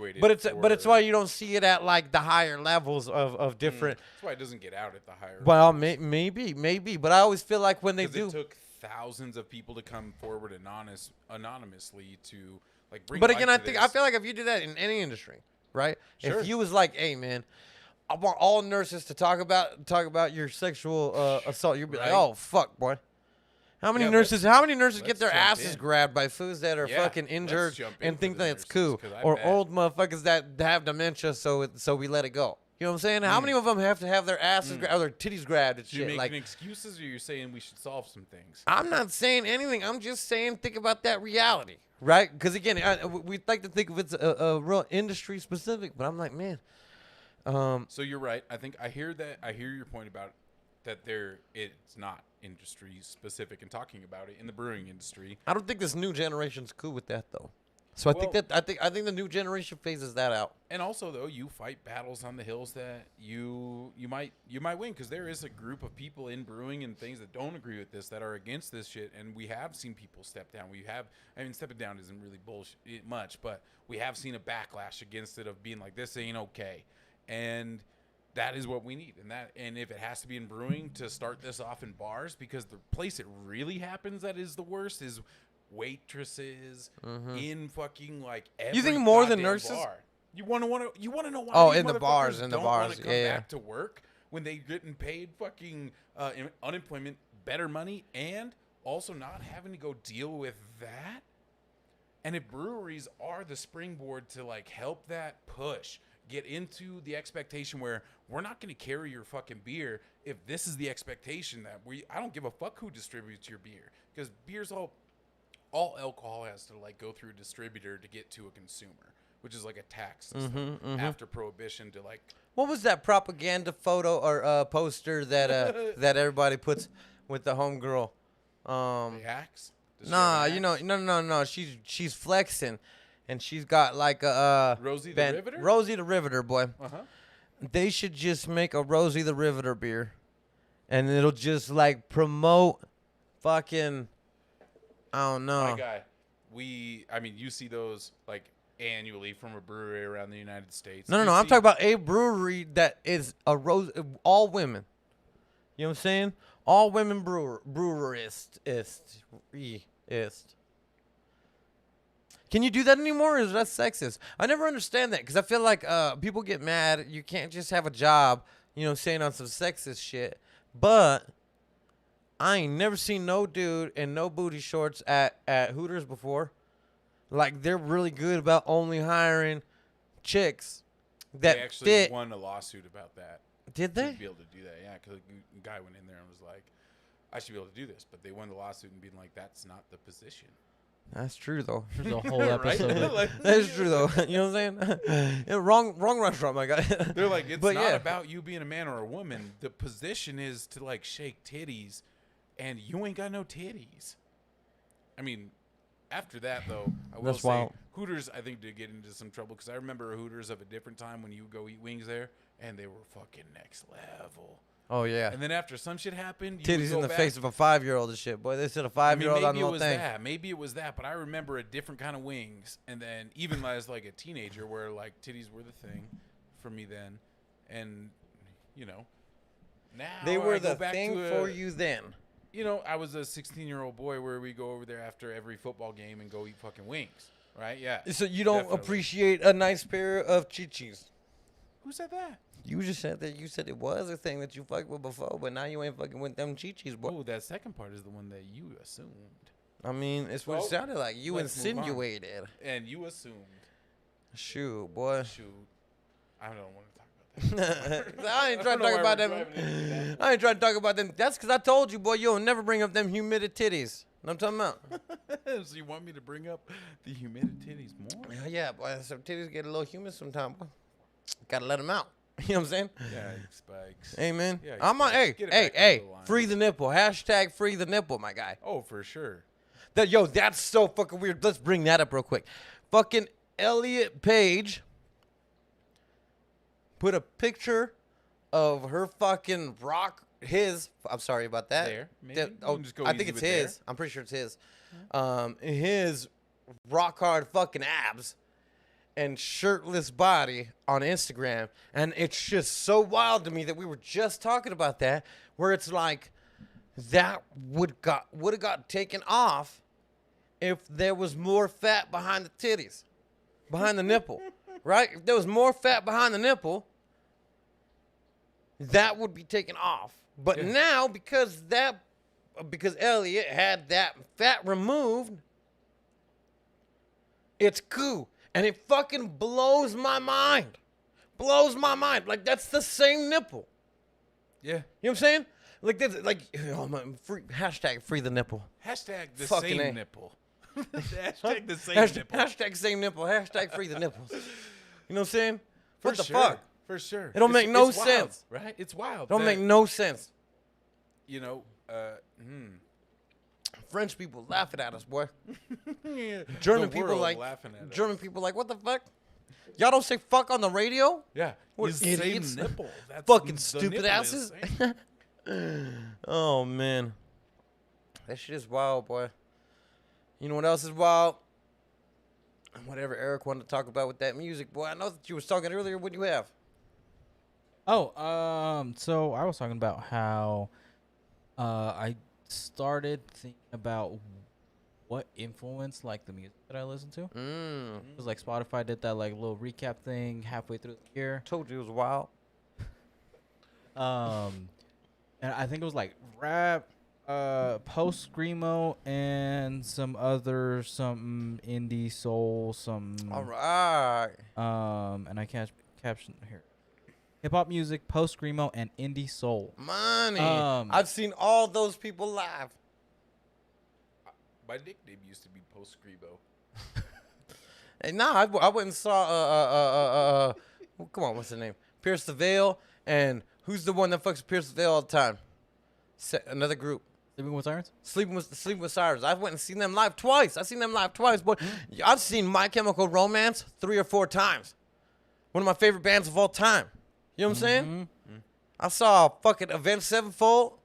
for... why you don't see it at like the higher levels of different. That's why it doesn't get out at the higher. Well, maybe, but I always feel like when they do, it took thousands of people to come forward anonymously to like bring. But again, I feel like if you do that in any industry, right? Sure. If you was like, hey man, I want all nurses to talk about your sexual assault, you'd be like, oh fuck, boy. How many nurses get their asses grabbed by fools that are fucking injured and think that it's cool? Or old motherfuckers that have dementia, so we let it go. You know what I'm saying? How many of them have to have their asses grabbed, or their titties grabbed and shit? You making like excuses, or you're saying we should solve some things? I'm not saying anything. I'm just saying think about that reality, right? Because again, we'd like to think of it's a real industry specific, but I'm like, man. So you're right. I think I hear that. I hear your point about that. It's not industry specific and talking about it in the brewing industry. I don't think this new generation's cool with that though. So I Well- think the new generation phases that out. And also, though, you fight battles on the hills that you might win, because there is a group of people in brewing and things that don't agree with this, that are against this shit, and we have seen people step down. Stepping down isn't really bullshit much, but we have seen a backlash against it of being like, this ain't okay, and that is what we need. And if it has to be in brewing to start this off in bars, because the place it really happens that is the worst is waitresses in fucking like every You think more than goddamn nurses? bar. You want to know why? Oh, these in the bars, motherfuckers in the don't bars, wanna come yeah. back to work when they getting paid fucking unemployment, better money, and also not having to go deal with that. And if breweries are the springboard to like help that push, get into the expectation where we're not going to carry your fucking beer if this is the expectation that I don't give a fuck who distributes your beer, because beer's all alcohol has to like go through a distributor to get to a consumer, which is like a tax system after Prohibition to like. What was that propaganda photo or poster that that everybody puts with the homegirl? The axe? Does she Nah, have you an know, axe? no. She's flexing, and she's got like a Rosie the Riveter? Rosie the Riveter, boy. Uh-huh. They should just make a Rosie the Riveter beer, and it'll just like promote fucking. I don't know. My guy, you see those like annually from a brewery around the United States. No. I'm talking about a brewery that is a all women. You know what I'm saying? All women brewerist. Can you do that anymore, or is that sexist? I never understand that, because I feel like people get mad. You can't just have a job, you know, saying on some sexist shit. But I ain't never seen no dude in no booty shorts at Hooters before. Like, they're really good about only hiring chicks that They actually fit. won a lawsuit about that. Did To they? be able to do that, yeah, because a guy went in there and was like, I should be able to do this, but they won the lawsuit and being like, that's not the position. That's true, though. There's a whole Right? episode. Like, That's true, though. You know what I'm saying? Yeah, wrong restaurant, my guy. they're like, it's But not yeah. about you being a man or a woman. The position is to like shake titties, and you ain't got no titties. I mean, after that though, I will That's say wild. Hooters, I think, did get into some trouble, because I remember Hooters of a different time when you go eat wings there, and they were fucking next level. Oh, yeah. And then after some shit happened, you would Titties go in the back. face of a 5-year-old and shit. Boy, they said a I mean, 5-year-old on maybe the it whole was thing. that. Maybe it was that. But I remember a different kind of wings. And then even as like a teenager, where like titties were the thing for me then, and you know, now They I were go the back thing to for you then. You know, I was a 16-year-old boy where we go over there after every football game and go eat fucking wings, right? Yeah. So you don't Definitely. appreciate a nice pair of chichis. Who said that? You just said that. You said it was a thing that you fucked with before, but now you ain't fucking with them chichis, boy. Oh, that second part is the one that you assumed, I mean, it's what Well, it sounded like. You let's move on. insinuated. and you assumed. Shoot, boy. Shoot, I don't want to talk about that. I ain't trying to talk about them. I ain't trying to talk about them. That's because I told you, boy, you'll never bring up them humid titties. Know what I'm talking about? So you want me to bring up the humid titties more? Yeah, boy. Some titties get a little humid sometimes, boy. Gotta let them out. You know what I'm saying? Yeah, spikes. Hey, man. Yeah, I'm on. Hey, get it hey, back hey. into the line. Free the nipple. Hashtag free the nipple, my guy. Oh, for sure. That's so fucking weird. Let's bring that up real quick. Fucking Elliot Page put a picture of her fucking I'm sorry about that. There, maybe? You Oh, can just go I think easy it's with there. his. I'm pretty sure it's his. His rock hard fucking abs and shirtless body on Instagram, and it's just so wild to me that we were just talking about that, where it's like that would have got taken off if there was more fat behind the titties, behind the nipple, right? If there was more fat behind the nipple, that would be taken off. But Yeah. now, because Elliot had that fat removed, it's cool. And it fucking blows my mind. Blows my mind. Like, that's the same nipple. Yeah. You know what I'm saying? Like, hashtag free the nipple. Hashtag the Fucking same A. nipple. Hashtag the same Hashtag, nipple. hashtag same nipple. Hashtag free the nipples. You know what I'm saying? For What the sure. fuck? For sure. It don't make no it's wild, sense. right? It's wild. Don't that, make no sense. You know, French people laughing at us, boy. The German people world like laughing at German us. people like, what the fuck? Y'all don't say fuck on the radio? Yeah, What you say idiots. nipple. That's Fucking the stupid nipple asses. is- Oh man, that shit is wild, boy. You know what else is wild? Whatever Eric wanted to talk about with that music, boy. I know that you was talking earlier. What do you have? Oh, so I was talking about how I started thinking about what influenced like the music that I listen to. Because like Spotify did that like little recap thing halfway through the year. Told you it was wild. And I think it was like rap, post screamo, and some indie soul, All right. and I caption here. Hip hop music, post screamo, and indie soul. Money. I've seen all those people live. My nickname used to be Post Scribo. Hey, nah, I went and saw come on, what's the name? Pierce the Veil, and who's the one that fucks Pierce the Veil all the time? Another group. Sleeping with Sirens? Sleeping with Sirens. I went and seen them live twice. Boy. I've seen My Chemical Romance 3 or 4 times. One of my favorite bands of all time. You know what I'm saying? I saw fucking Avenged Sevenfold,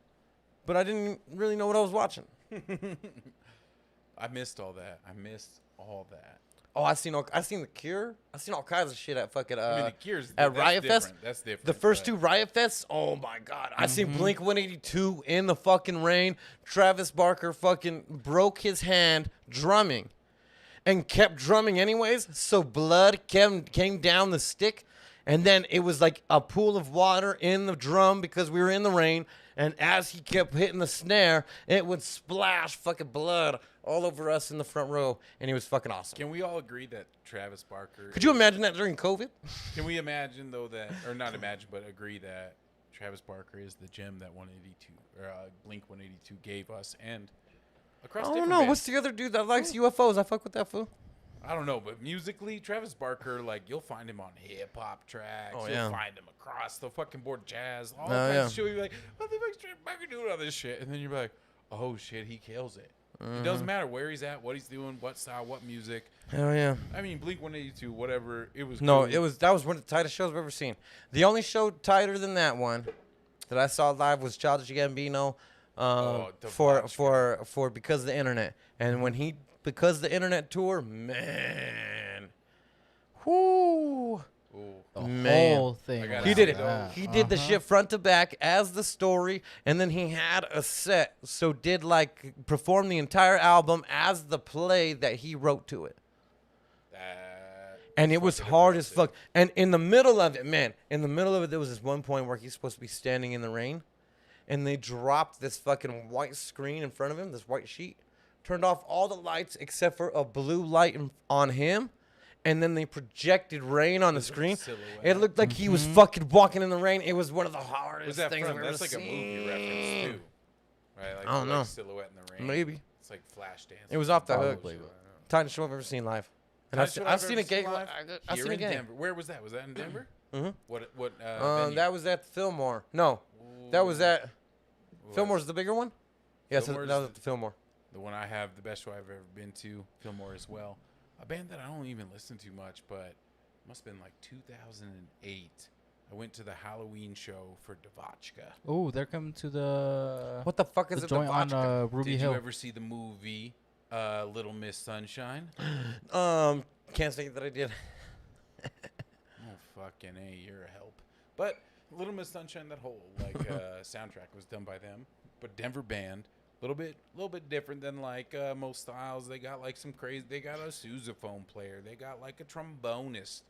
but I didn't really know what I was watching. I missed all that. Oh, I seen The Cure. I seen all kinds of shit at fucking I mean, the Cure's at that's Riot Fest. different. That's different. The first but- 2 Riot Fests, oh my god. I seen Blink 182 in the fucking rain. Travis Barker fucking broke his hand drumming and kept drumming anyways. So blood came down the stick. And then it was like a pool of water in the drum because we were in the rain. And as he kept hitting the snare, it would splash fucking blood all over us in the front row. And he was fucking awesome. Can we all agree that Travis Barker? Could you imagine that during COVID? Can we imagine though that, or not imagine, but agree that Travis Barker is the gem that 182 or Blink 182 gave us, and across. I don't different know. bands. What's the other dude that likes UFOs? I fuck with that fool. I don't know, but musically, Travis Barker, like you'll find him on hip hop tracks. Oh, You'll yeah. find him across the fucking board, jazz, all Oh, kinds yeah. of shit. You're like, what the fuck's Travis Barker doing all this shit? And then you're like, oh shit, he kills it. It doesn't matter where he's at, what he's doing, what style, what music. Hell yeah. I mean, Blink 182, whatever. It was No, cool. that was one of the tightest shows I've ever seen. The only show tighter than that one that I saw live was Childish Gambino for Because of the Internet. And when he Because of the Internet tour, man. Whoo. Ooh. The Man. whole thing. I gotta He was did it. that. He did the shit front to back as the story, and then he had a set. So did like perform the entire album as the play that he wrote to it. And it was fucking hard as impressive. fuck. And in the middle of it, man, there was this one point where he's supposed to be standing in the rain, and they dropped this fucking white screen in front of him, this white sheet, turned off all the lights except for a blue light on him, and then they projected rain on the screen. silhouette. It looked like he was fucking walking in the rain. It was one of the hardest Was that things from? I've ever That's like seen. a movie reference too, right? Like I don't know. Silhouette in the rain. Maybe. It's like flash dance. It was off the hook. Probably. Tightest show I've ever seen live. And I've seen a game. I've Here seen a in game. Denver. Where was that? Was that in Denver? Mhm. What? Venue? That was at Fillmore. No, that was at What? Fillmore's the bigger one. Yes, that Fillmore's was at the Fillmore. The one I have, the best show I've ever been to, Fillmore as well. A band that I don't even listen to much, but must have been like 2008. I went to the Halloween show for Devotchka. Oh, they're coming to the What the fuck is the it? joint on Vodka? Ruby Did Hill. you ever see the movie Little Miss Sunshine? Can't say that I did. Oh, fucking A, you're a help. But Little Miss Sunshine, that whole like soundtrack was done by them. But Denver band, little bit different than like most styles. They got like some crazy. They got a sousaphone player. They got like a trombonist.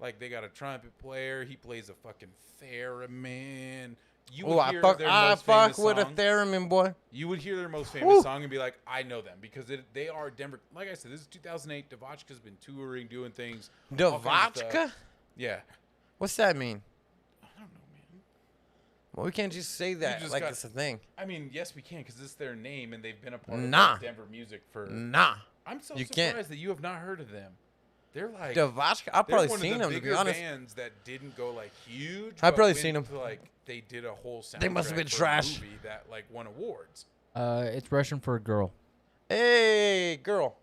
Like they got a trumpet player. He plays a fucking theremin. You would hear their I most fuck famous with a song. theremin, boy. You would hear their most Woo. famous song and be like, I know them because they are Denver. Like I said, this is 2008. Devotchka's been touring, doing things. all kinds of stuff. Devotchka? Yeah. What's that mean? I don't know, man. Well, we can't just say that just like got- it's a thing. I mean, yes, we can because it's their name and they've been a part Nah. of Denver music for. Nah. I'm so You surprised can't. that you have not heard of them. They're like Devotchka? I've they're probably one seen of the them, to be bigger honest. bands that didn't go like huge. I've but probably went seen 'em. to, like they did a whole soundtrack. They must have been for a trash. movie that like won awards. It's Russian for girl. Hey, girl.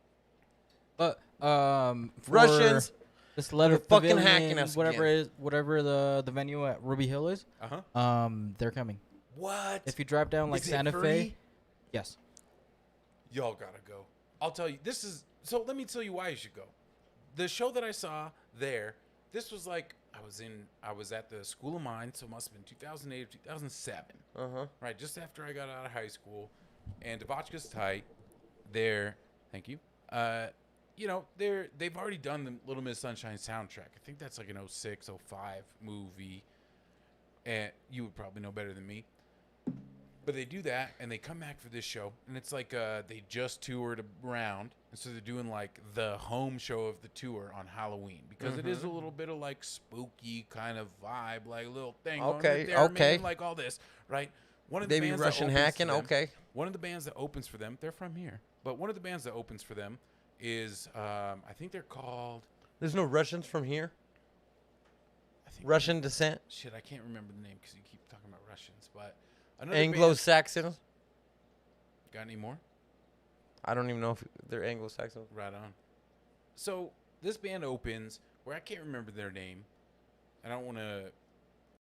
But for Russians. this letter They're fucking pavilion, hacking us whatever again. is whatever the venue at Ruby Hill is. They're coming. What? If you drive down like Is it Santa Fe, free? yes. Y'all gotta go. I'll tell you. So let me tell you why you should go. The show that I saw there, this was like I was at the School of Mine, so it must have been 2008 or 2007. Right, just after I got out of high school, and Devotchka's tight. Thank you. You know, they've already done the Little Miss Sunshine soundtrack. I think that's like an 06, 05 movie, and you would probably know better than me. But they do that, and they come back for this show, and it's like they just toured around, and so they're doing like the home show of the tour on Halloween, because it is a little bit of like spooky kind of vibe, like a little thing. Okay, there, okay. man, like all this, right? One of the Baby bands Russian that opens hacking, for them- okay. One of the bands that opens for them, they're from here, but one of the bands that opens for them is I think they're called. There's no Russians from here. I think Russian descent. Shit, I can't remember the name because you keep talking about Russians, but another band- Anglo-Saxons. Got any more? I don't even know if they're Anglo-Saxons. Right on. So this band opens where I can't remember their name. I don't want to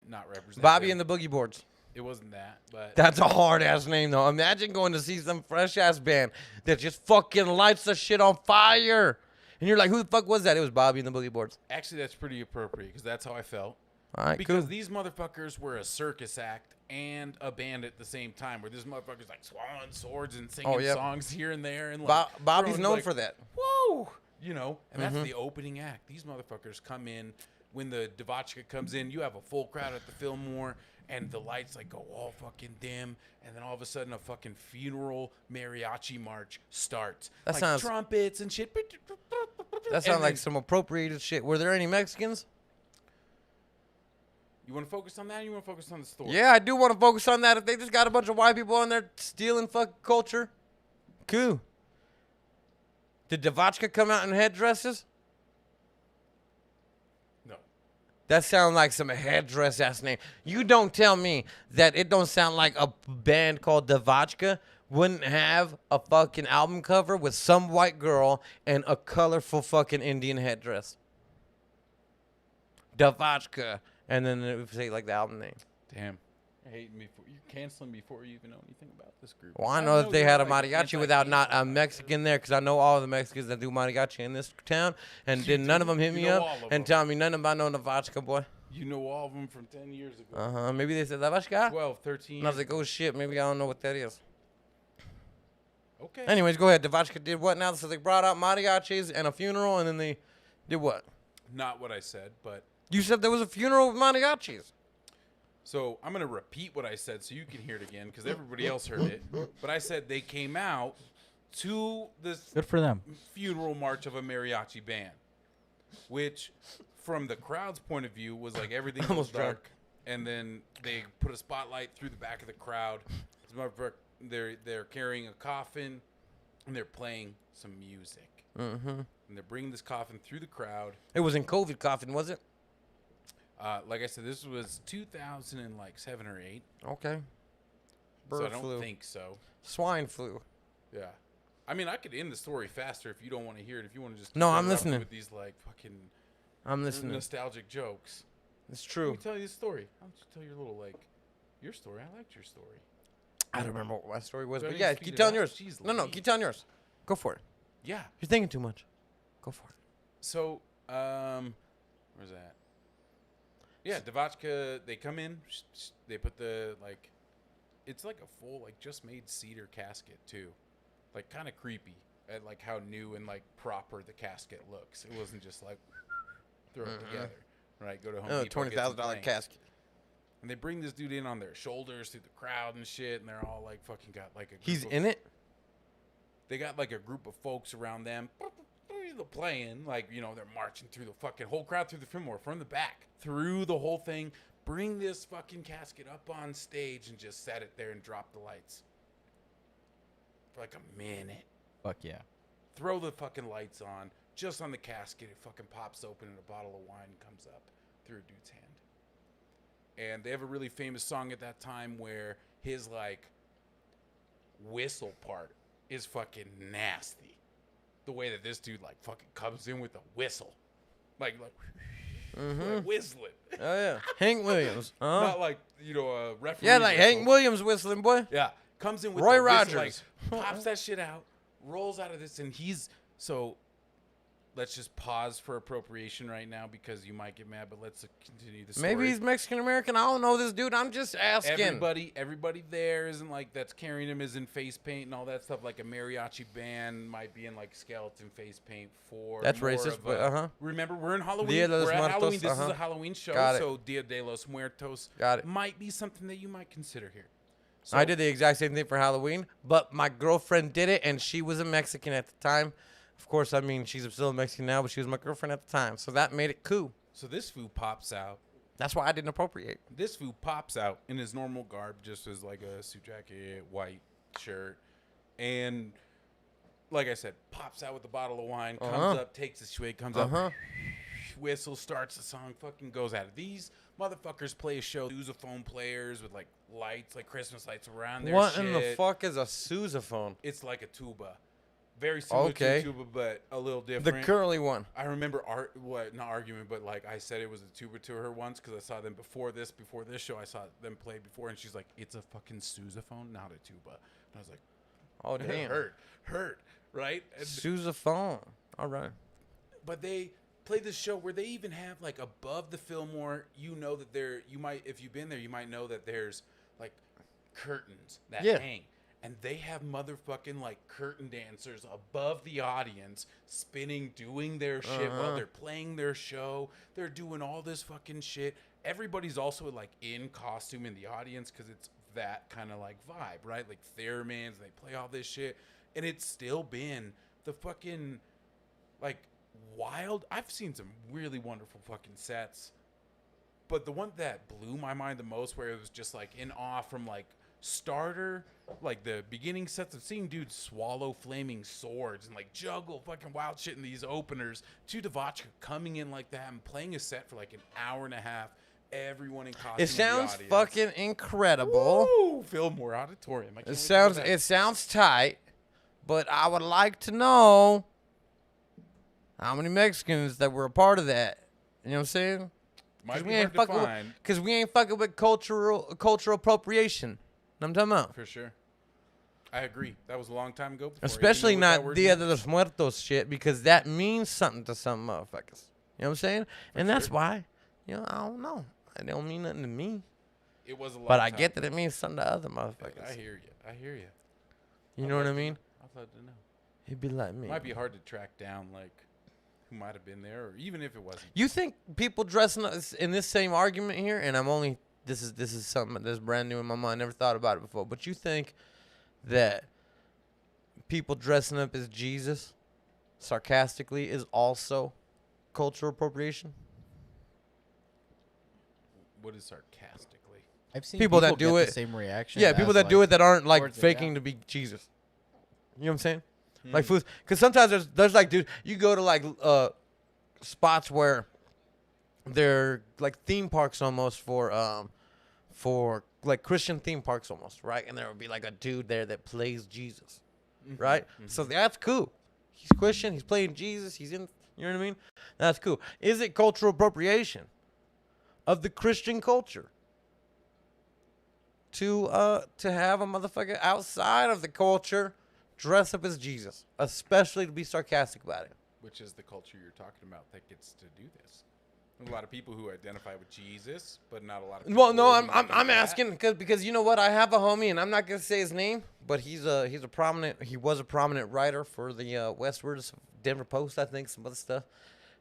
not represent Bobby them. and the Boogie Boards. It wasn't that, but That's a hard-ass name, though. Imagine going to see some fresh-ass band that just fucking lights the shit on fire. And you're like, who the fuck was that? It was Bobby and the Boogie Boards. actually that's pretty appropriate because that's how I felt. All right, Because cool. these motherfuckers were a circus act and a band at the same time, where this motherfucker's like swallowing swords and singing yep. songs here and there, and like Bobby's throwing, known like, for that. Whoa, you know, and that's the opening act. These motherfuckers come in when the Devotchka comes in. You have a full crowd at the Fillmore, and the lights like go all fucking dim, and then all of a sudden a fucking funeral mariachi march starts. That like sounds- trumpets and shit. That sounds And like then- some appropriated shit. Were there any Mexicans? You want to focus on that? Or you want to focus on the story? Yeah, I do want to focus on that. If they just got a bunch of white people on there stealing fucking culture, cool. Did Devotchka come out in headdresses? No. That sounds like some headdress ass name. You don't tell me that it don't sound like a band called Devotchka wouldn't have a fucking album cover with some white girl and a colorful fucking Indian headdress. Devotchka. And then it would say like the album name. Damn. You're hating me. You're canceling before you even know anything about this group. Well, I know that they you're had a like mariachi without not a anti-gay. Mexican there, because I know all the Mexicans that do mariachi in this town, and did none of them hit You me know up all of and them. tell me nothing about no Devotchka, boy. You know all of them from 10 years ago. Maybe they said Devotchka. 12, 13 And I was years like, oh shit, maybe I don't know what that is. Okay. Anyways, go ahead. Devotchka did what now? So they brought out mariachis and a funeral, and then they did what? Not what I said, but... You said there was a funeral with mariachis. So I'm going to repeat what I said so you can hear it again, because everybody else heard it. But I said they came out to this Good for them. funeral march of a mariachi band, which, from the crowd's point of view, was like everything was Almost drunk. dark. And then they put a spotlight through the back of the crowd. They're carrying a coffin, and they're playing some music. Mm-hmm. And they're bringing this coffin through the crowd. It was in COVID coffin, was it? Like I said, this was 2007 or 8. Okay. Bird So I don't flu. think so. Swine flu. Yeah. I mean, I could end the story faster if you don't want to hear it. If you want to just No, I'm interrupt me listening. with these like fucking I'm listening. nostalgic jokes. It's Let true. me tell you the story. Why don't you tell your little your story? I liked your story. I don't remember what my story was, Do I but need yeah, to speed keep it telling up? yours. Jeez No, Louise. keep telling yours. Go for it. Yeah. You're thinking too much. Go for it. So, where's that? Yeah, Devotchka, they come in, they put the it's like a full just made cedar casket too, like kind of creepy at like how new and like proper the casket looks. It wasn't just like throw it together, right? Go to Home Oh, Depot, get some $20,000 planks. casket. And they bring this dude in on their shoulders through the crowd and shit, and they're all like fucking got like a. He's group in of, it? They got like a group of folks around them, playing they're marching through the fucking whole crowd through the Fillmore from the back through the whole thing. Bring this fucking casket up on stage and just set it there and drop the lights for like a minute. Fuck yeah. Throw the fucking lights on just on the casket. It fucking pops open and a bottle of wine comes up through a dude's hand. And they have a really famous song at that time where his whistle part is fucking nasty. The way that this dude like fucking comes in with a whistle, like whistling. Oh yeah, Hank Williams. Not like a referee. Yeah, like whistle. Hank Williams whistling, boy. Yeah, comes in with Roy the whistle, Rogers. like, pops that shit out, rolls out of this, and he's so. Let's just pause for appropriation right now because you might get mad, but let's continue the story. Maybe he's Mexican American. I don't know this dude. I'm just asking. Everybody there isn't like that's carrying him is in face paint and all that stuff. Like a mariachi band might be in like skeleton face paint for. That's more racist, of but Remember, we're in Halloween. Dia de los We're at Muertos, Halloween. This is a Halloween show, Got it. so Dia de los Muertos might be something that you might consider here. So, I did the exact same thing for Halloween, but my girlfriend did it, and she was a Mexican at the time. Of course, I mean, she's still a Mexican now, but she was my girlfriend at the time. So that made it cool. So this fool pops out. That's why I didn't appropriate. This fool pops out in his normal garb, just as like a suit jacket, white shirt. And like I said, pops out with a bottle of wine, comes up, takes a swig, comes up, whistle, starts the song, fucking goes at it. These motherfuckers play a show, sousaphone players with like lights, like Christmas lights around their What shit. in the fuck is a sousaphone? It's like a tuba. Very similar to a tuba, but a little The different. curly one. I remember not arguing, but like I said it was a tuba to her once because I saw them before this show. I saw them play before, and she's like, "It's a fucking sousaphone, not a tuba." And I was like, Oh, damn. hurt, right? And, Sousaphone. All right. but they play this show where they even have like above the Fillmore. You know that if you've been there, you might know that there's like curtains that hang. And they have motherfucking like curtain dancers above the audience spinning, doing their shit while they're playing their show. They're doing all this fucking shit. Everybody's also like in costume in the audience because it's that kind of like vibe, right? Like theremins, they play all this shit. And it's still been the fucking like wild. I've seen some really wonderful fucking sets. But the one that blew my mind the most where it was just like in awe from like starter, like the beginning sets of seeing dudes swallow flaming swords and like juggle fucking wild shit in these openers to Devotchka coming in like that and playing a set for like an hour and a half. Everyone in costume. It sounds in the audience. fucking incredible. Woo! Fillmore Auditorium. It sounds tight, but I would like to know how many Mexicans that were a part of that. You know what I'm saying? Might be hard to find. Because we ain't fucking with cultural appropriation. I'm talking about. For sure. I agree. That was a long time ago. Especially not Dia de los Muertos shit, because that means something to some motherfuckers. You know what I'm saying? And that's why, I don't know. It don't mean nothing to me. It was a long But time I get that it means something to other motherfuckers. I hear you. You know what I mean? I'd love to know. It'd be like me. It might be hard to track down, like, who might have been there, or even if it wasn't. You think people dressing up in this same argument here, and this is something that's brand new in my mind. Never thought about it before. But you think that people dressing up as Jesus sarcastically is also cultural appropriation? What is sarcastically? I've seen People that do get it- the same reaction. Yeah, people that do it that aren't like towards it, faking yeah. to be Jesus. You know what I'm saying? Like foods, because sometimes there's like, dude, you go to like spots where they're like theme parks almost for like Christian theme parks almost, right? And there would be like a dude there that plays Jesus, right? So that's cool. He's Christian. He's playing Jesus. He's in. You know what I mean? That's cool. Is it cultural appropriation of the Christian culture to have a motherfucker outside of the culture dress up as Jesus, especially to be sarcastic about it? Which is the culture you're talking about that gets to do this. A lot of people who identify with Jesus, but not a lot of people. Well, no, who I'm do that. asking because you know what? I have a homie, and I'm not gonna say his name, but he was a prominent writer for the Westward Denver Post, I think, some other stuff,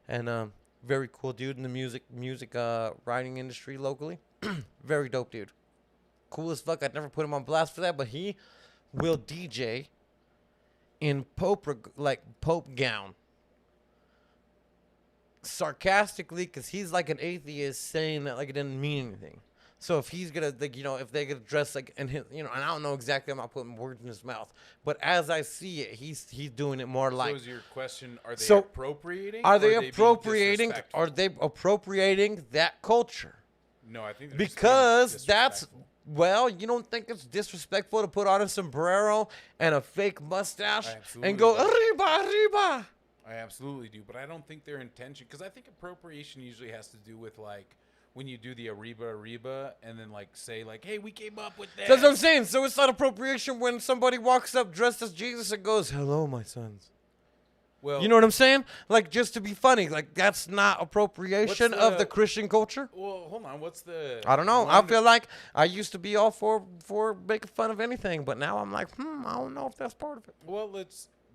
and very cool dude in the music writing industry locally. Very dope dude. Cool as fuck. I'd never put him on blast for that, but he will DJ in Pope gown. Sarcastically, because he's like an atheist saying that like it didn't mean anything. So if he's gonna like, if they're gonna dress like and and I don't know exactly, I'm not putting words in his mouth, but as I see it, he's doing it more like. So is your question, are they So, appropriating? Are or they being appropriating? disrespectful? Are they appropriating that culture? No, I think they're just being Because that's disrespectful. Well, you don't think it's disrespectful to put on a sombrero and a fake mustache and go, absolutely arriba, arriba? I absolutely do, but I don't think their intention, because I think appropriation usually has to do with like when you do the arriba and then like say like, hey, we came up with that. That's what I'm saying. So it's not appropriation when somebody walks up dressed as Jesus and goes, hello, my sons. Well, You know what I'm saying? Like, just to be funny. Like, that's not appropriation of the the- Christian culture. well, hold on. What's the? I don't know. I wonder- feel like I used to be all for making fun of anything, but now I'm like, I don't know if that's part of it. Well,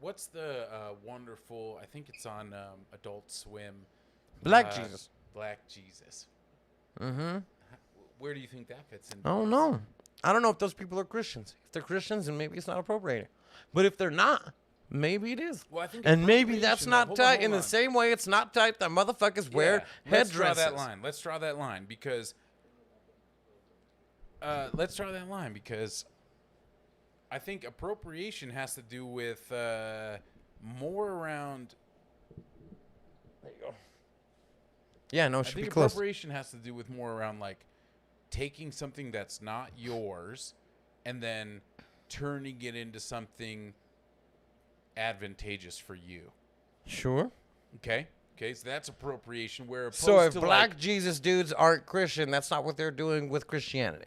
what's the wonderful? I think it's on Adult Swim. Black Jesus. Black Jesus. Mm-hmm. Where do you think that fits in? I don't know. I don't know if those people are Christians. If they're Christians, then maybe it's not appropriating. But if they're not, maybe it is. Well, I think And maybe that's appropriation, not hold on, tight hold in the on. same way it's not tight that motherfuckers wear Let's draw headdresses. that line. Let's draw that line because. I think appropriation has to do with more around. There you go. Yeah, no, it I should be think close. appropriation has to do with more around like taking something that's not yours and then turning it into something advantageous for you. Sure. Okay, so that's appropriation. Where opposed So if to black like, Jesus dudes aren't Christian, that's not what they're doing with Christianity.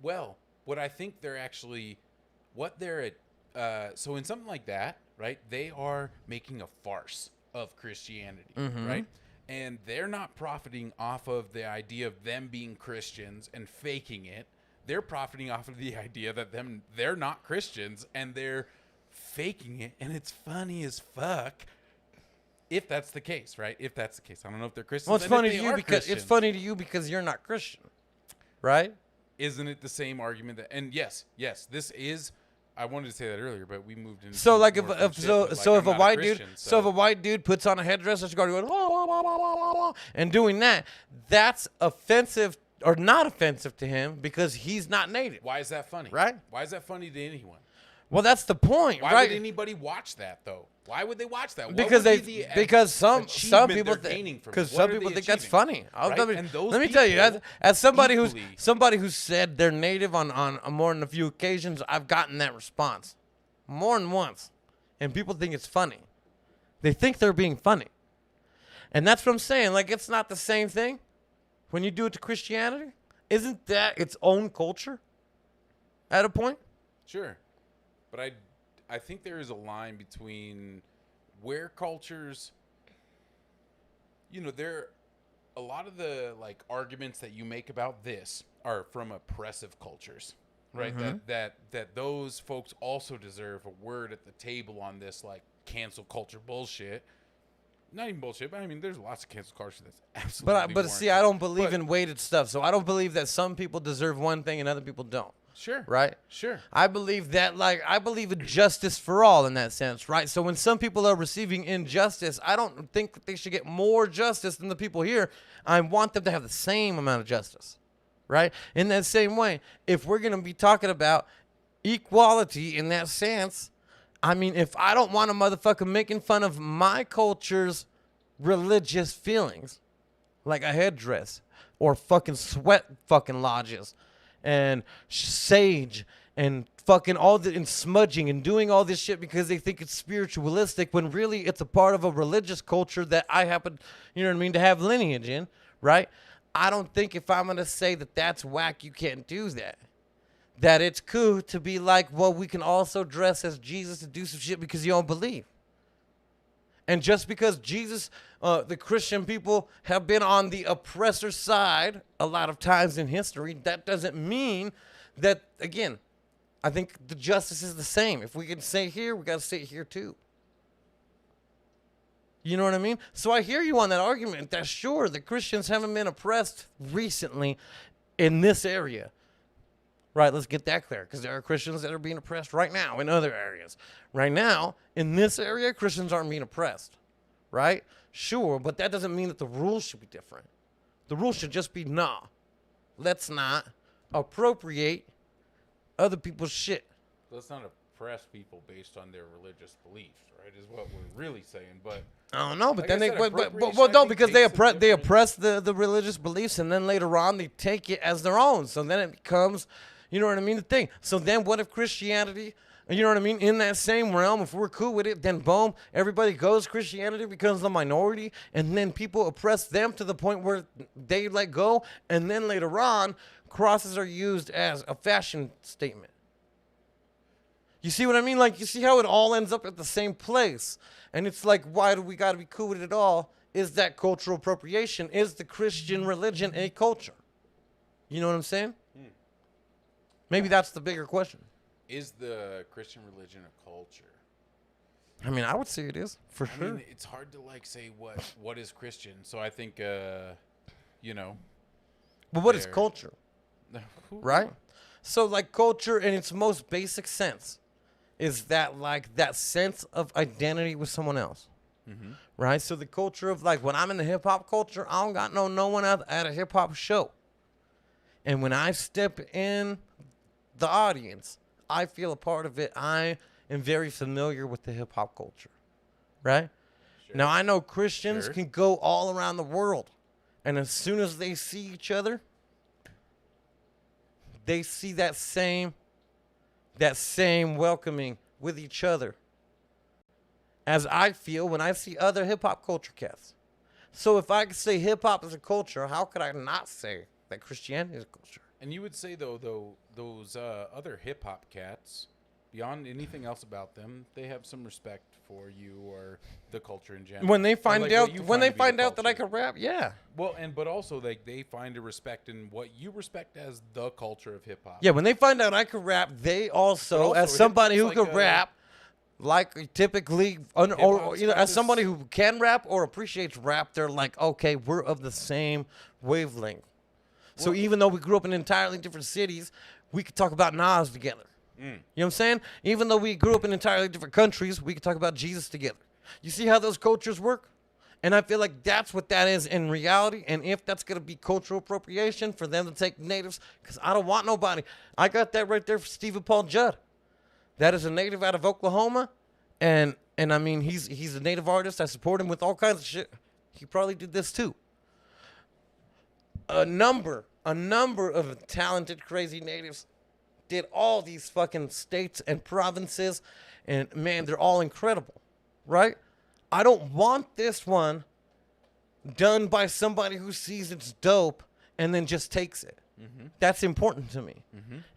well, what I think they're actually, what they're at, so in something like that, right? They are making a farce of Christianity, right? And they're not profiting off of the idea of them being Christians and faking it. They're profiting off of the idea that they're not Christians and they're faking it, and it's funny as fuck. If that's the case, right? If that's the case, I don't know if they're Christians. Well, it's and if funny they to you are because Christians. it's funny to you because you're not Christian, right? Isn't it the same argument that? And yes, this is. I wanted to say that earlier, but we moved into. So like more fun shit, but, like, if I'm a not white Christian, dude so if a white dude puts on a headdress and going and doing that, that's offensive or not offensive to him because he's not native. why is that funny? Right? Why is that funny to anyone? Well, that's the point, Why right? would anybody watch that though? Why would they watch that? What Because would be the because some achievement people they're gaining from it? because What some are people they think that's achieving? funny. Right? And those Let me tell you, people as somebody equally- who's said they're native on more than a few occasions, I've gotten that response more than once, and people think it's funny. They think they're being funny, and that's what I'm saying. Like, it's not the same thing when you do it to Christianity. Isn't that its own culture? At a point. Sure, but I think there is a line between where cultures, there a lot of the like arguments that you make about this are from oppressive cultures, right? That those folks also deserve a word at the table on this like cancel culture bullshit. Not even bullshit, but I mean, there's lots of cancel culture that's absolutely. But see, I don't believe in weighted stuff, so I don't believe that some people deserve one thing and other people don't. Sure. Right? Sure. I believe in justice for all in that sense, right? So when some people are receiving injustice, I don't think that they should get more justice than the people here. I want them to have the same amount of justice, right? In that same way, if we're going to be talking about equality in that sense, I mean, if I don't want a motherfucker making fun of my culture's religious feelings, like a headdress or fucking sweat fucking lodges and sage and fucking and smudging and doing all this shit because they think it's spiritualistic when really it's a part of a religious culture that I happen, to have lineage in, right? I don't think if I'm going to say that that's whack, you can't do that. That it's cool to be like, well, we can also dress as Jesus to do some shit because you don't believe. And just because Jesus, the Christian people have been on the oppressor side a lot of times in history, that doesn't mean that, again, I think the justice is the same. If we can say here, we got to say it here too. You know what I mean? So I hear you on that argument that sure, the Christians haven't been oppressed recently in this area. Right, let's get that clear, because there are Christians that are being oppressed right now in other areas. Right now, in this area, Christians aren't being oppressed, right? Sure, but that doesn't mean that the rules should be different. The rules should just be, nah, let's not appropriate other people's shit. Let's not oppress people based on their religious beliefs, right? Is what we're really saying. But I don't know, but like then I they, said, but appropriation, well, I no, think, because takes a they different- oppress the religious beliefs, and then later on they take it as their own. So then it becomes, you know what I mean, the thing. So then what if Christianity, you know what I mean, in that same realm, if we're cool with it, then boom, everybody goes, Christianity becomes the minority, and then people oppress them to the point where they let go, and then later on, crosses are used as a fashion statement. You see what I mean? Like, you see how it all ends up at the same place. And it's like, why do we got to be cool with it all? Is that cultural appropriation? Is the Christian religion a culture? You know what I'm saying? Maybe that's the bigger question. Is the Christian religion a culture? I mean, I would say it is, for I sure. mean, it's hard to like say what is Christian. So I think, you know, But what is there- culture, right? So, like, culture in its most basic sense is that, like, that sense of identity with someone else. Right? So the culture of, like, when I'm in the hip-hop culture, I don't got no one at a hip-hop show. And when I step in the audience, I feel a part of it. I am very familiar with the hip-hop culture. Right? Sure. Now, I know Christians Sure. can go all around the world. And as soon as they see each other, they see that same welcoming with each other as I feel when I see other hip-hop culture cats. So if I could say hip-hop is a culture, how could I not say that Christianity is a culture? And you would say though those other hip hop cats, beyond anything else about them, they have some respect for you or the culture in general. When they Or, find like, out what you when they to be the find out that I culture. could rap, yeah. Well, but also like they find a respect in what you respect as the culture of hip hop. Yeah, when they find out I could rap, they also, also as somebody who hip-hop's like could a- rap, like typically, or Hip-hop's you know, got as somebody this- who can rap or appreciates rap, they're like, okay, we're of the same wavelength. So Well- even though we grew up in entirely different cities, we could talk about Nas together. You know what I'm saying? Even though we grew up in entirely different countries, we could talk about Jesus together. You see how those cultures work? And I feel like that's what that is in reality. And if that's going to be cultural appropriation for them to take natives, because I don't want nobody. I got that right there for Stephen Paul Judd. That is a native out of Oklahoma. And I mean, he's a native artist. I support him with all kinds of shit. He probably did this too. A number of talented, crazy natives did all these fucking states and provinces. And man, they're all incredible, right? I don't want this one done by somebody who sees it's dope and then just takes it. That's important to me.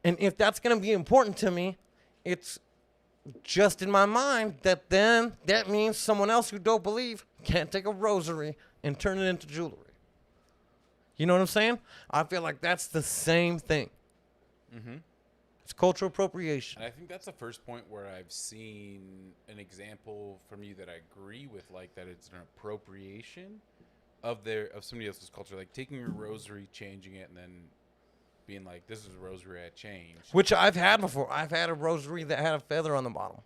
And if that's going to be important to me, it's just in my mind that then that means someone else who don't believe can't take a rosary and turn it into jewelry. You know what I'm saying? I feel like that's the same thing. It's cultural appropriation. And I think that's the first point where I've seen an example from you that I agree with, like that it's an appropriation of somebody else's culture, like taking your rosary, changing it, and then being like, "This is a rosary I changed." Which I've had before. I've had a rosary that had a feather on the bottom.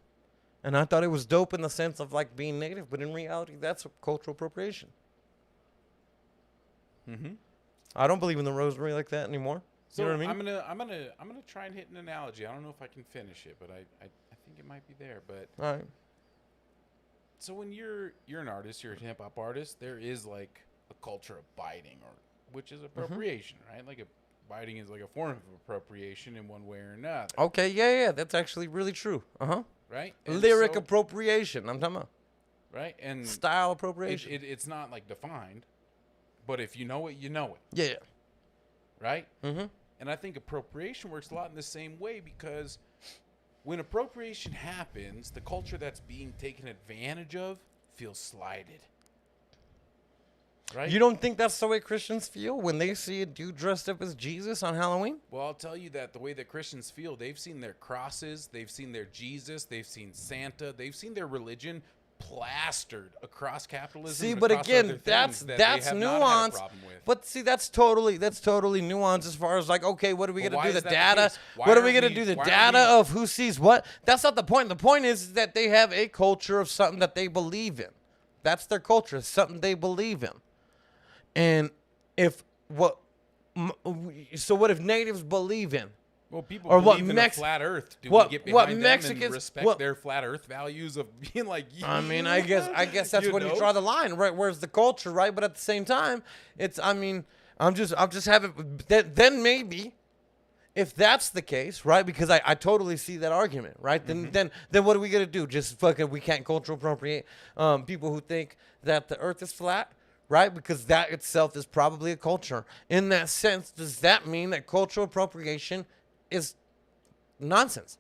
And I thought it was dope in the sense of like being native, but in reality, that's cultural appropriation. I don't believe in the rosary like that anymore. So You know what I mean? I'm gonna try and hit an analogy. I don't know if I can finish it, but I think it might be there. But All right. so when you're an artist, you're a hip hop artist, there is like a culture of biting, which is appropriation, right? Like biting is like a form of appropriation in one way or another, Okay, yeah, that's actually really true. right? And Lyric so- appropriation, I'm talking about. right? And Style appropriation. it's not like defined, but if you know it, you know it, Yeah. right? Mm-hmm. And I think appropriation works a lot in the same way, because when appropriation happens, the culture that's being taken advantage of feels slighted. Right? You don't think that's the way Christians feel when they see a dude dressed up as Jesus on Halloween? Well, I'll tell you that the way that Christians feel, they've seen their crosses, they've seen their Jesus, they've seen Santa, they've seen their religion plastered across capitalism. See, and but across again, other things that's that they have not had a nuance. problem with. But see, that's totally nuanced as far as like, okay, what are we But gonna why do? The is that the data. case? Why What are we aren't gonna we- do? The why aren't data we- of who sees what? That's not the point. The point is that they have a culture of something that they believe in. That's their culture. It's something they believe in. And if what? So what if natives believe in Well, people or believe in a flat Earth. Do we get behind them and respect their flat Earth values of being like? I mean, I guess that's when you draw the line, right? Where's the culture, right? But at the same time, it's. I mean, I'm just having. Then maybe, if that's the case, right? Because I totally see that argument, right? Then what are we gonna do? Just fucking we can't cultural appropriate people who think that the Earth is flat. Right? Because that itself is probably a culture. In that sense, does that mean that cultural appropriation is nonsense?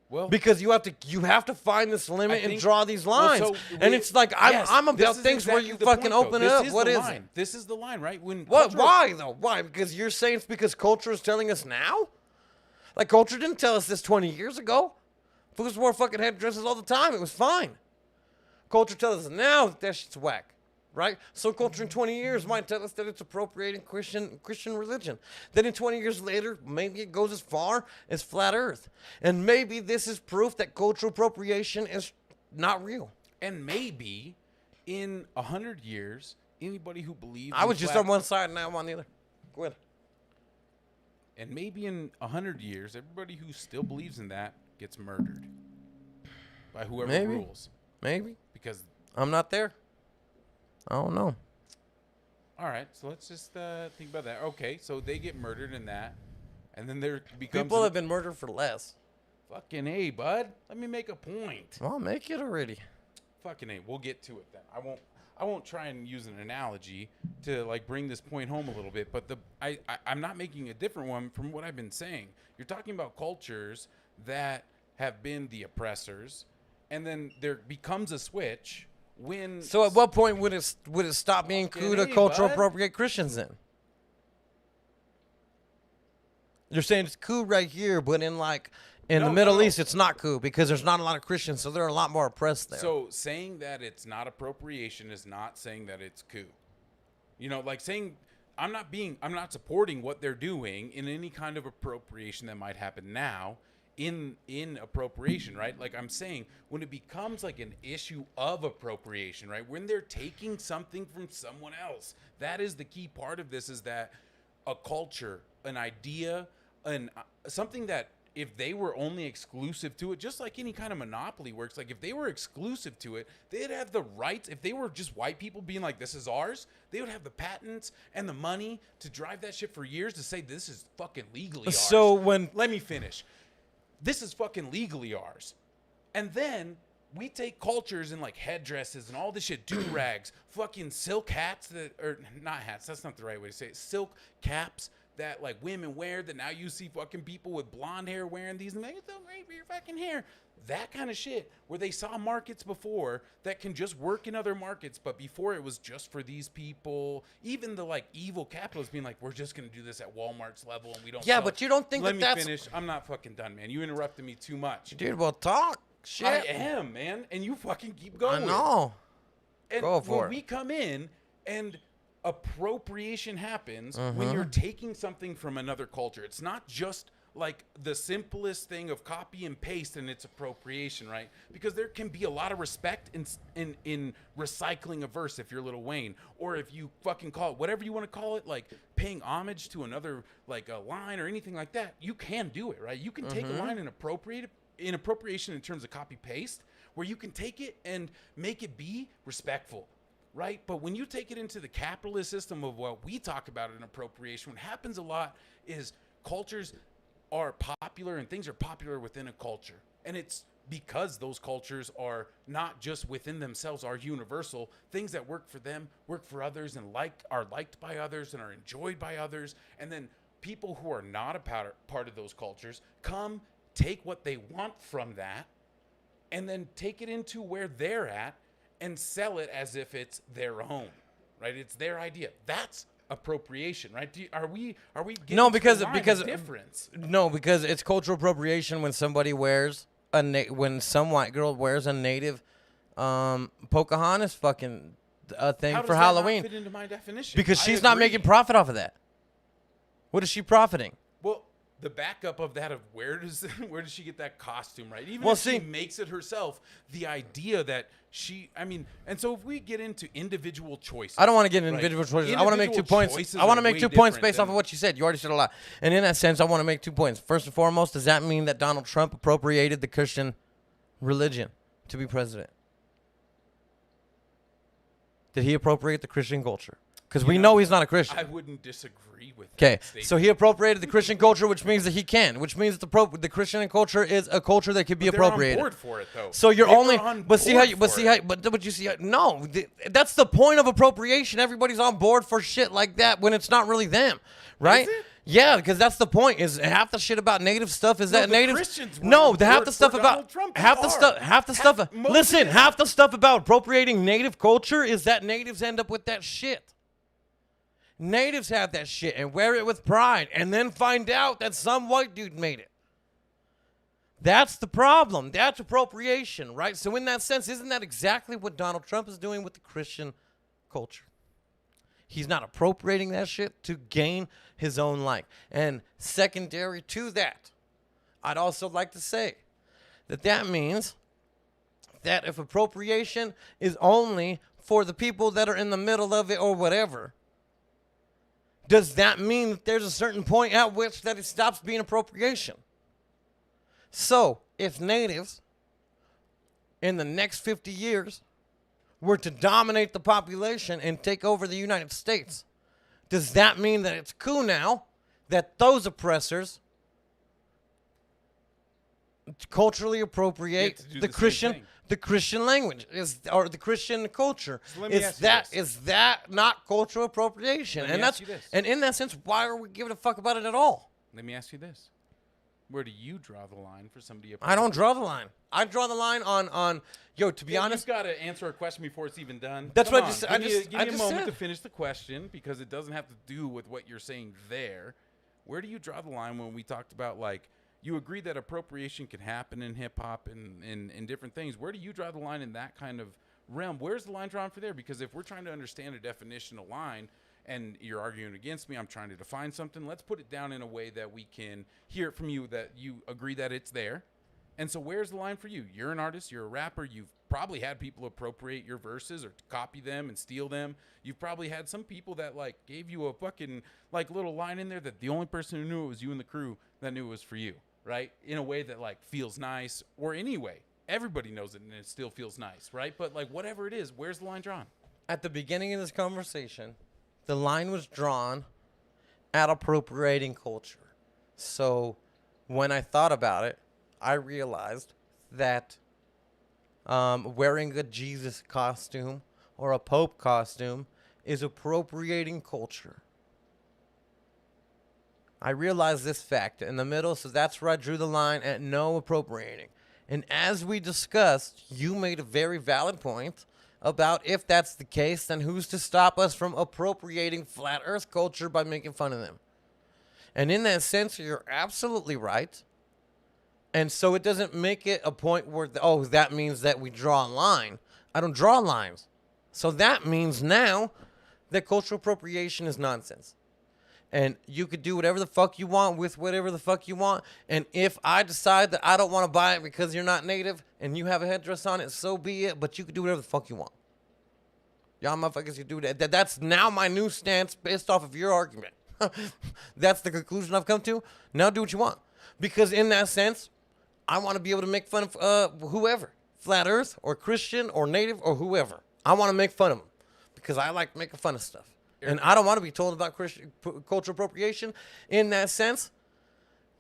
Well, because you have to find this limit and draw these lines. And it's like I'm about things where you fucking open it up. What is it? This is the line, right? Why though? Why? Because you're saying it's because culture is telling us now? Like culture didn't tell us this 20 years ago. Fools wore fucking headdresses all the time. It was fine. Culture tells us now that shit's whack, right? So culture in 20 years might tell us that it's appropriating Christian religion. Then in 20 years later, maybe it goes as far as flat Earth. And maybe this is proof that cultural appropriation is not real. And maybe in 100 years, anybody who believes I was just on one side and now I'm on the other. Go ahead. And maybe in 100 years, everybody who still believes in that gets murdered by whoever rules. Maybe. Because I'm not there. I don't know. All right, so let's just think about that. Okay, so they get murdered in that, and then there becomes people have been murdered for less. Fucking A, bud. Let me make a point. Well, make it already. Fucking A. We'll get to it then. I won't try and use an analogy to like bring this point home a little bit, but I'm not making a different one from what I've been saying. You're talking about cultures that have been the oppressors. And then there becomes a switch when. So at what point would it stop being cool to cultural appropriate Christians then? You're saying it's cool right here, but in the Middle East, it's not cool because there's not a lot of Christians, so they're a lot more oppressed there. So saying that it's not appropriation is not saying that it's cool. You know, like saying I'm not supporting what they're doing in any kind of appropriation that might happen now. In appropriation, right? Like I'm saying, when it becomes like an issue of appropriation, right? When they're taking something from someone else, that is the key part of this, is that a culture, an idea, something that if they were only exclusive to it, just like any kind of monopoly works, like if they were exclusive to it, they'd have the rights. If they were just white people being like, this is ours, they would have the patents and the money to drive that shit for years to say this is fucking legally ours. So let me finish. This is fucking legally ours. And then we take cultures and like headdresses and all this shit, do-rags, fucking silk hats or not hats, that's not the right way to say it, silk caps that like women wear that now you see fucking people with blonde hair wearing these and like, it's so great for your fucking hair. That kind of shit where they saw markets before that can just work in other markets, but before it was just for these people. Even the like evil capitalists being like, we're just going to do this at Walmart's level and we don't. Yeah, but you don't think Let that's... me finish. I'm not fucking done, man. You interrupted me too much. Dude, well, talk. Shit. I am, man. And you fucking keep going. I know. And go for it. We come in and appropriation happens when you're taking something from another culture. It's not just like the simplest thing of copy and paste and it's appropriation, right? Because there can be a lot of respect in recycling a verse if you're Lil Wayne, or if you fucking call it whatever you want to call it, like paying homage to another, like a line or anything like that. You can do it, right? You can take a line and appropriate it in appropriation in terms of copy paste, where you can take it and make it be respectful, right? But when you take it into the capitalist system of what we talk about in appropriation, what happens a lot is cultures are popular and things are popular within a culture. And it's because those cultures are not just within themselves, are universal. Things that work for them work for others and are liked by others and are enjoyed by others. And then people who are not a part of those cultures come, take what they want from that, and then take it into where they're at and sell it as if it's their own, right? It's their idea. That's appropriation, right? Are we getting no, because difference? No, because it's cultural appropriation when somebody wears when some white girl wears a native Pocahontas fucking thing for Halloween. How does that not fit into my definition? Because she's not making profit off of that. What is she profiting? Well, the backup of that of where does she get that costume, right? Even Well, if she makes it herself, the idea that and so if we get into individual choices, I don't want to get into individual choices. I want to make 2 points. I want to make 2 points based off of what you said. You already said a lot. And in that sense, I want to make 2 points. First and foremost, does that mean that Donald Trump appropriated the Christian religion to be president? Did he appropriate the Christian culture? Because we know he's not a Christian. I wouldn't disagree with that. Okay, statement. so he appropriated the Christian culture, which means that he can, which means that the Christian culture is a culture that could be appropriated. They're on board for it, though. So you're They only, were on but see how, board for it. but you see, no, that's the point of appropriation. Everybody's on board for shit like that when it's not really them, right? Is it? Yeah, because that's the point. Is half the shit about native stuff is that the native? Christians were No, on half board the stuff for about Donald Trump. half the stuff. Most Listen, of it. half the stuff about appropriating native culture is that natives end up with that shit. Natives have that shit and wear it with pride and then find out that some white dude made it. That's the problem. That's appropriation, right? So in that sense, isn't that exactly what Donald Trump is doing with the Christian culture? He's not appropriating that shit to gain his own like. And secondary to that, I'd also like to say that means that if appropriation is only for the people that are in the middle of it or whatever, does that mean that there's a certain point at which that it stops being appropriation? So, if natives in the next 50 years were to dominate the population and take over the United States, does that mean that it's cool now that those oppressors culturally appropriate the Christian language or the Christian culture? So is that not cultural appropriation? And in that sense, why are we giving a fuck about it at all? Let me ask you this. Where do you draw the line for somebody? I don't draw the line. I draw the line on to be honest. You've got to answer a question before it's even done. That's Come what on. give Give me a moment to finish the question because it doesn't have to do with what you're saying there. Where do you draw the line when we talked about, like, you agree that appropriation can happen in hip-hop and in different things. Where do you draw the line in that kind of realm? Where's the line drawn for there? Because if we're trying to understand a definitional line and you're arguing against me, I'm trying to define something, let's put it down in a way that we can hear it from you, that you agree that it's there. And so where's the line for you? You're an artist. You're a rapper. You've probably had people appropriate your verses or copy them and steal them. You've probably had some people that, like, gave you a fucking, like, little line in there that the only person who knew it was you and the crew that knew it was for you. Right? In a way that, like, feels nice, or anyway, everybody knows it and it still feels nice, right? But, like, whatever it is, where's the line drawn? At the beginning of this conversation, the line was drawn at appropriating culture. So when I thought about it, I realized that wearing a Jesus costume or a Pope costume is appropriating culture. I realized this fact in the middle, so that's where I drew the line at no appropriating. And as we discussed, you made a very valid point about if that's the case, then who's to stop us from appropriating flat earth culture by making fun of them? And in that sense, you're absolutely right. And so it doesn't make it a point where, that means that we draw a line. I don't draw lines. So that means now that cultural appropriation is nonsense. And you could do whatever the fuck you want with whatever the fuck you want. And if I decide that I don't want to buy it because you're not native and you have a headdress on it, so be it. But you could do whatever the fuck you want. Y'all motherfuckers can do that. That's now my new stance based off of your argument. That's the conclusion I've come to. Now do what you want. Because in that sense, I want to be able to make fun of whoever. Flat Earth or Christian or native or whoever. I want to make fun of them. Because I like making fun of stuff. And I don't want to be told about cultural appropriation in that sense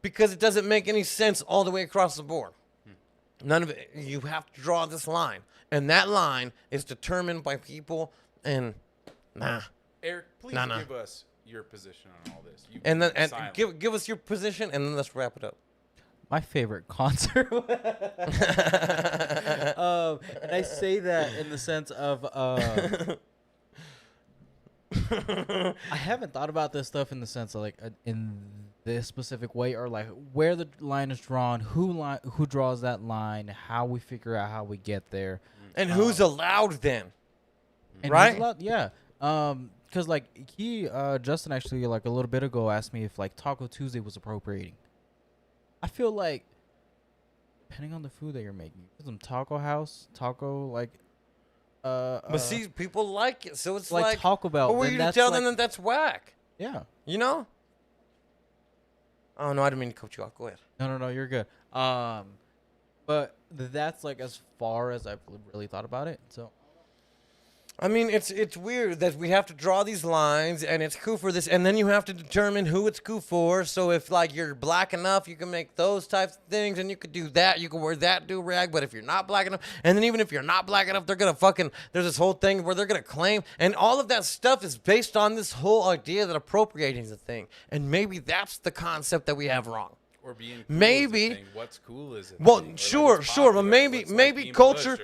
because it doesn't make any sense all the way across the board. None of it. You have to draw this line. And that line is determined by people and Eric, please give us your position on all this. And give us your position and then let's wrap it up. My favorite concert. And I say that in the sense of I haven't thought about this stuff in the sense of, like, in this specific way, or like where the line is drawn, who draws that line, how we figure out how we get there, and who's allowed then, and right? Who's allowed, yeah. Because, like, Justin actually, like, a little bit ago asked me if, like, Taco Tuesday was appropriating. I feel like depending on the food that you're making, some taco house, taco like But see, people like it, so it's like like Taco Bell. But were then you to that's tell like, them that that's whack? yeah. You know? Oh no, I didn't mean to cut you off. Go ahead. No, you're good. But that's like as far as I've really thought about it. So I mean, it's weird that we have to draw these lines, and it's cool for this, and then you have to determine who it's cool for. So if like you're black enough, you can make those types of things, and you could do that. You can wear that do-rag. But if you're not black enough, and then even if you're not black enough, they're gonna there's this whole thing where they're gonna claim, and all of that stuff is based on this whole idea that appropriating is a thing, and maybe that's the concept that we have wrong. Or being cool Maybe. is a thing. What's cool is it? Well, sure, but maybe culture,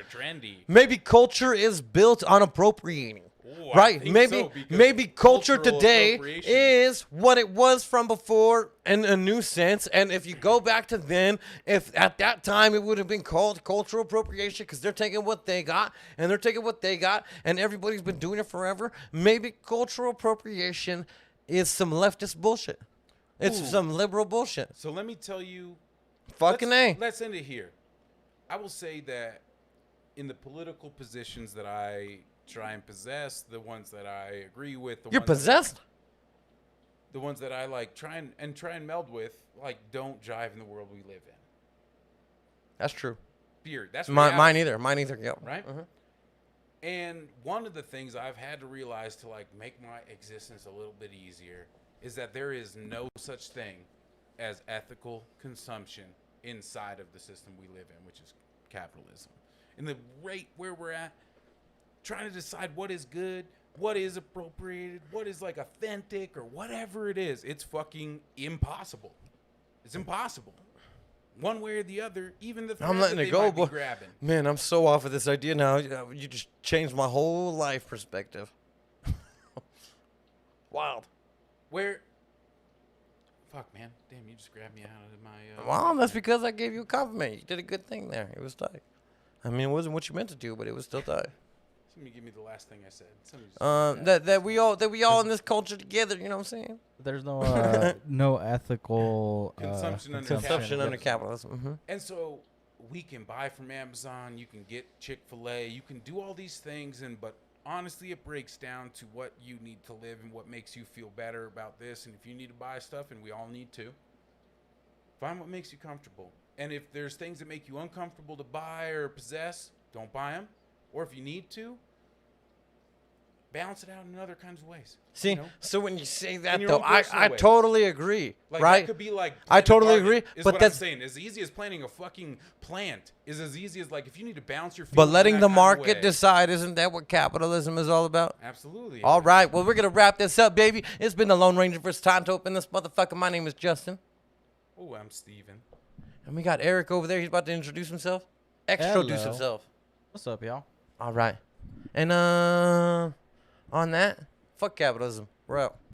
maybe culture is built on appropriating. Ooh, I right? think Maybe so, because maybe culture cultural today appropriation- is what it was from before in a new sense. And if you go back to then, if at that time it would have been called cultural appropriation because they're taking what they got and they're taking what they got and everybody's been doing it forever, maybe cultural appropriation is some leftist bullshit. It's Ooh. some liberal bullshit. So let me tell you. Fucking A. Let's end it here. I will say that in the political positions that I try and possess, the ones that I agree with, You're possessed? The ones that I like try and meld with, like don't jive in the world we live in. That's true. Period. That's Mine reality, either. Mine either. Yep. right? Mhm. And one of the things I've had to realize to like make my existence a little bit easier is that there is no such thing as ethical consumption inside of the system we live in, which is capitalism. In the rate where we're at, trying to decide what is good, what is appropriated, what is like authentic or whatever it is, it's fucking impossible. It's impossible. One way or the other, even the thread I'm letting that it they go, might be boy. grabbing. Man, I'm so off of this idea now. You just changed my whole life perspective. Wild. Where, fuck, man, damn, you just grabbed me out of my. Well, that's because I gave you a compliment. You did a good thing there. It was tight. I mean, it wasn't what you meant to do, but it was still tight. Somebody give me the last thing I said. Somebody just That we all in this culture together. You know what I'm saying? there's no no ethical Consumption under Consumption under Capitalism. capitalism. Mm-hmm. And so we can buy from Amazon. You can get Chick-fil-A. You can do all these things, but honestly, it breaks down to what you need to live and what makes you feel better about this. And if you need to buy stuff, and we all need to, find what makes you comfortable. And if there's things that make you uncomfortable to buy or possess, don't buy them. Or if you need to, balance it out in other kinds of ways. See, you know? so when you say that, In your though, own personal I ways. totally agree. Like right? that could be like I planting a totally garden, agree, Is but what that's- I'm saying. As easy as planting a fucking plant is as easy as like if you need to balance your. But feelings in letting that the kind of market way. decide, isn't that what capitalism is all about? Absolutely. All right, well, we're going to wrap this up, baby. It's been the Lone Ranger vs. Tonto up in this motherfucker. My name is Justin. Oh, I'm Steven. And we got Eric over there. He's about to introduce himself. Extroduce Hello. himself. What's up, y'all? All right. And on that, fuck capitalism. We're out.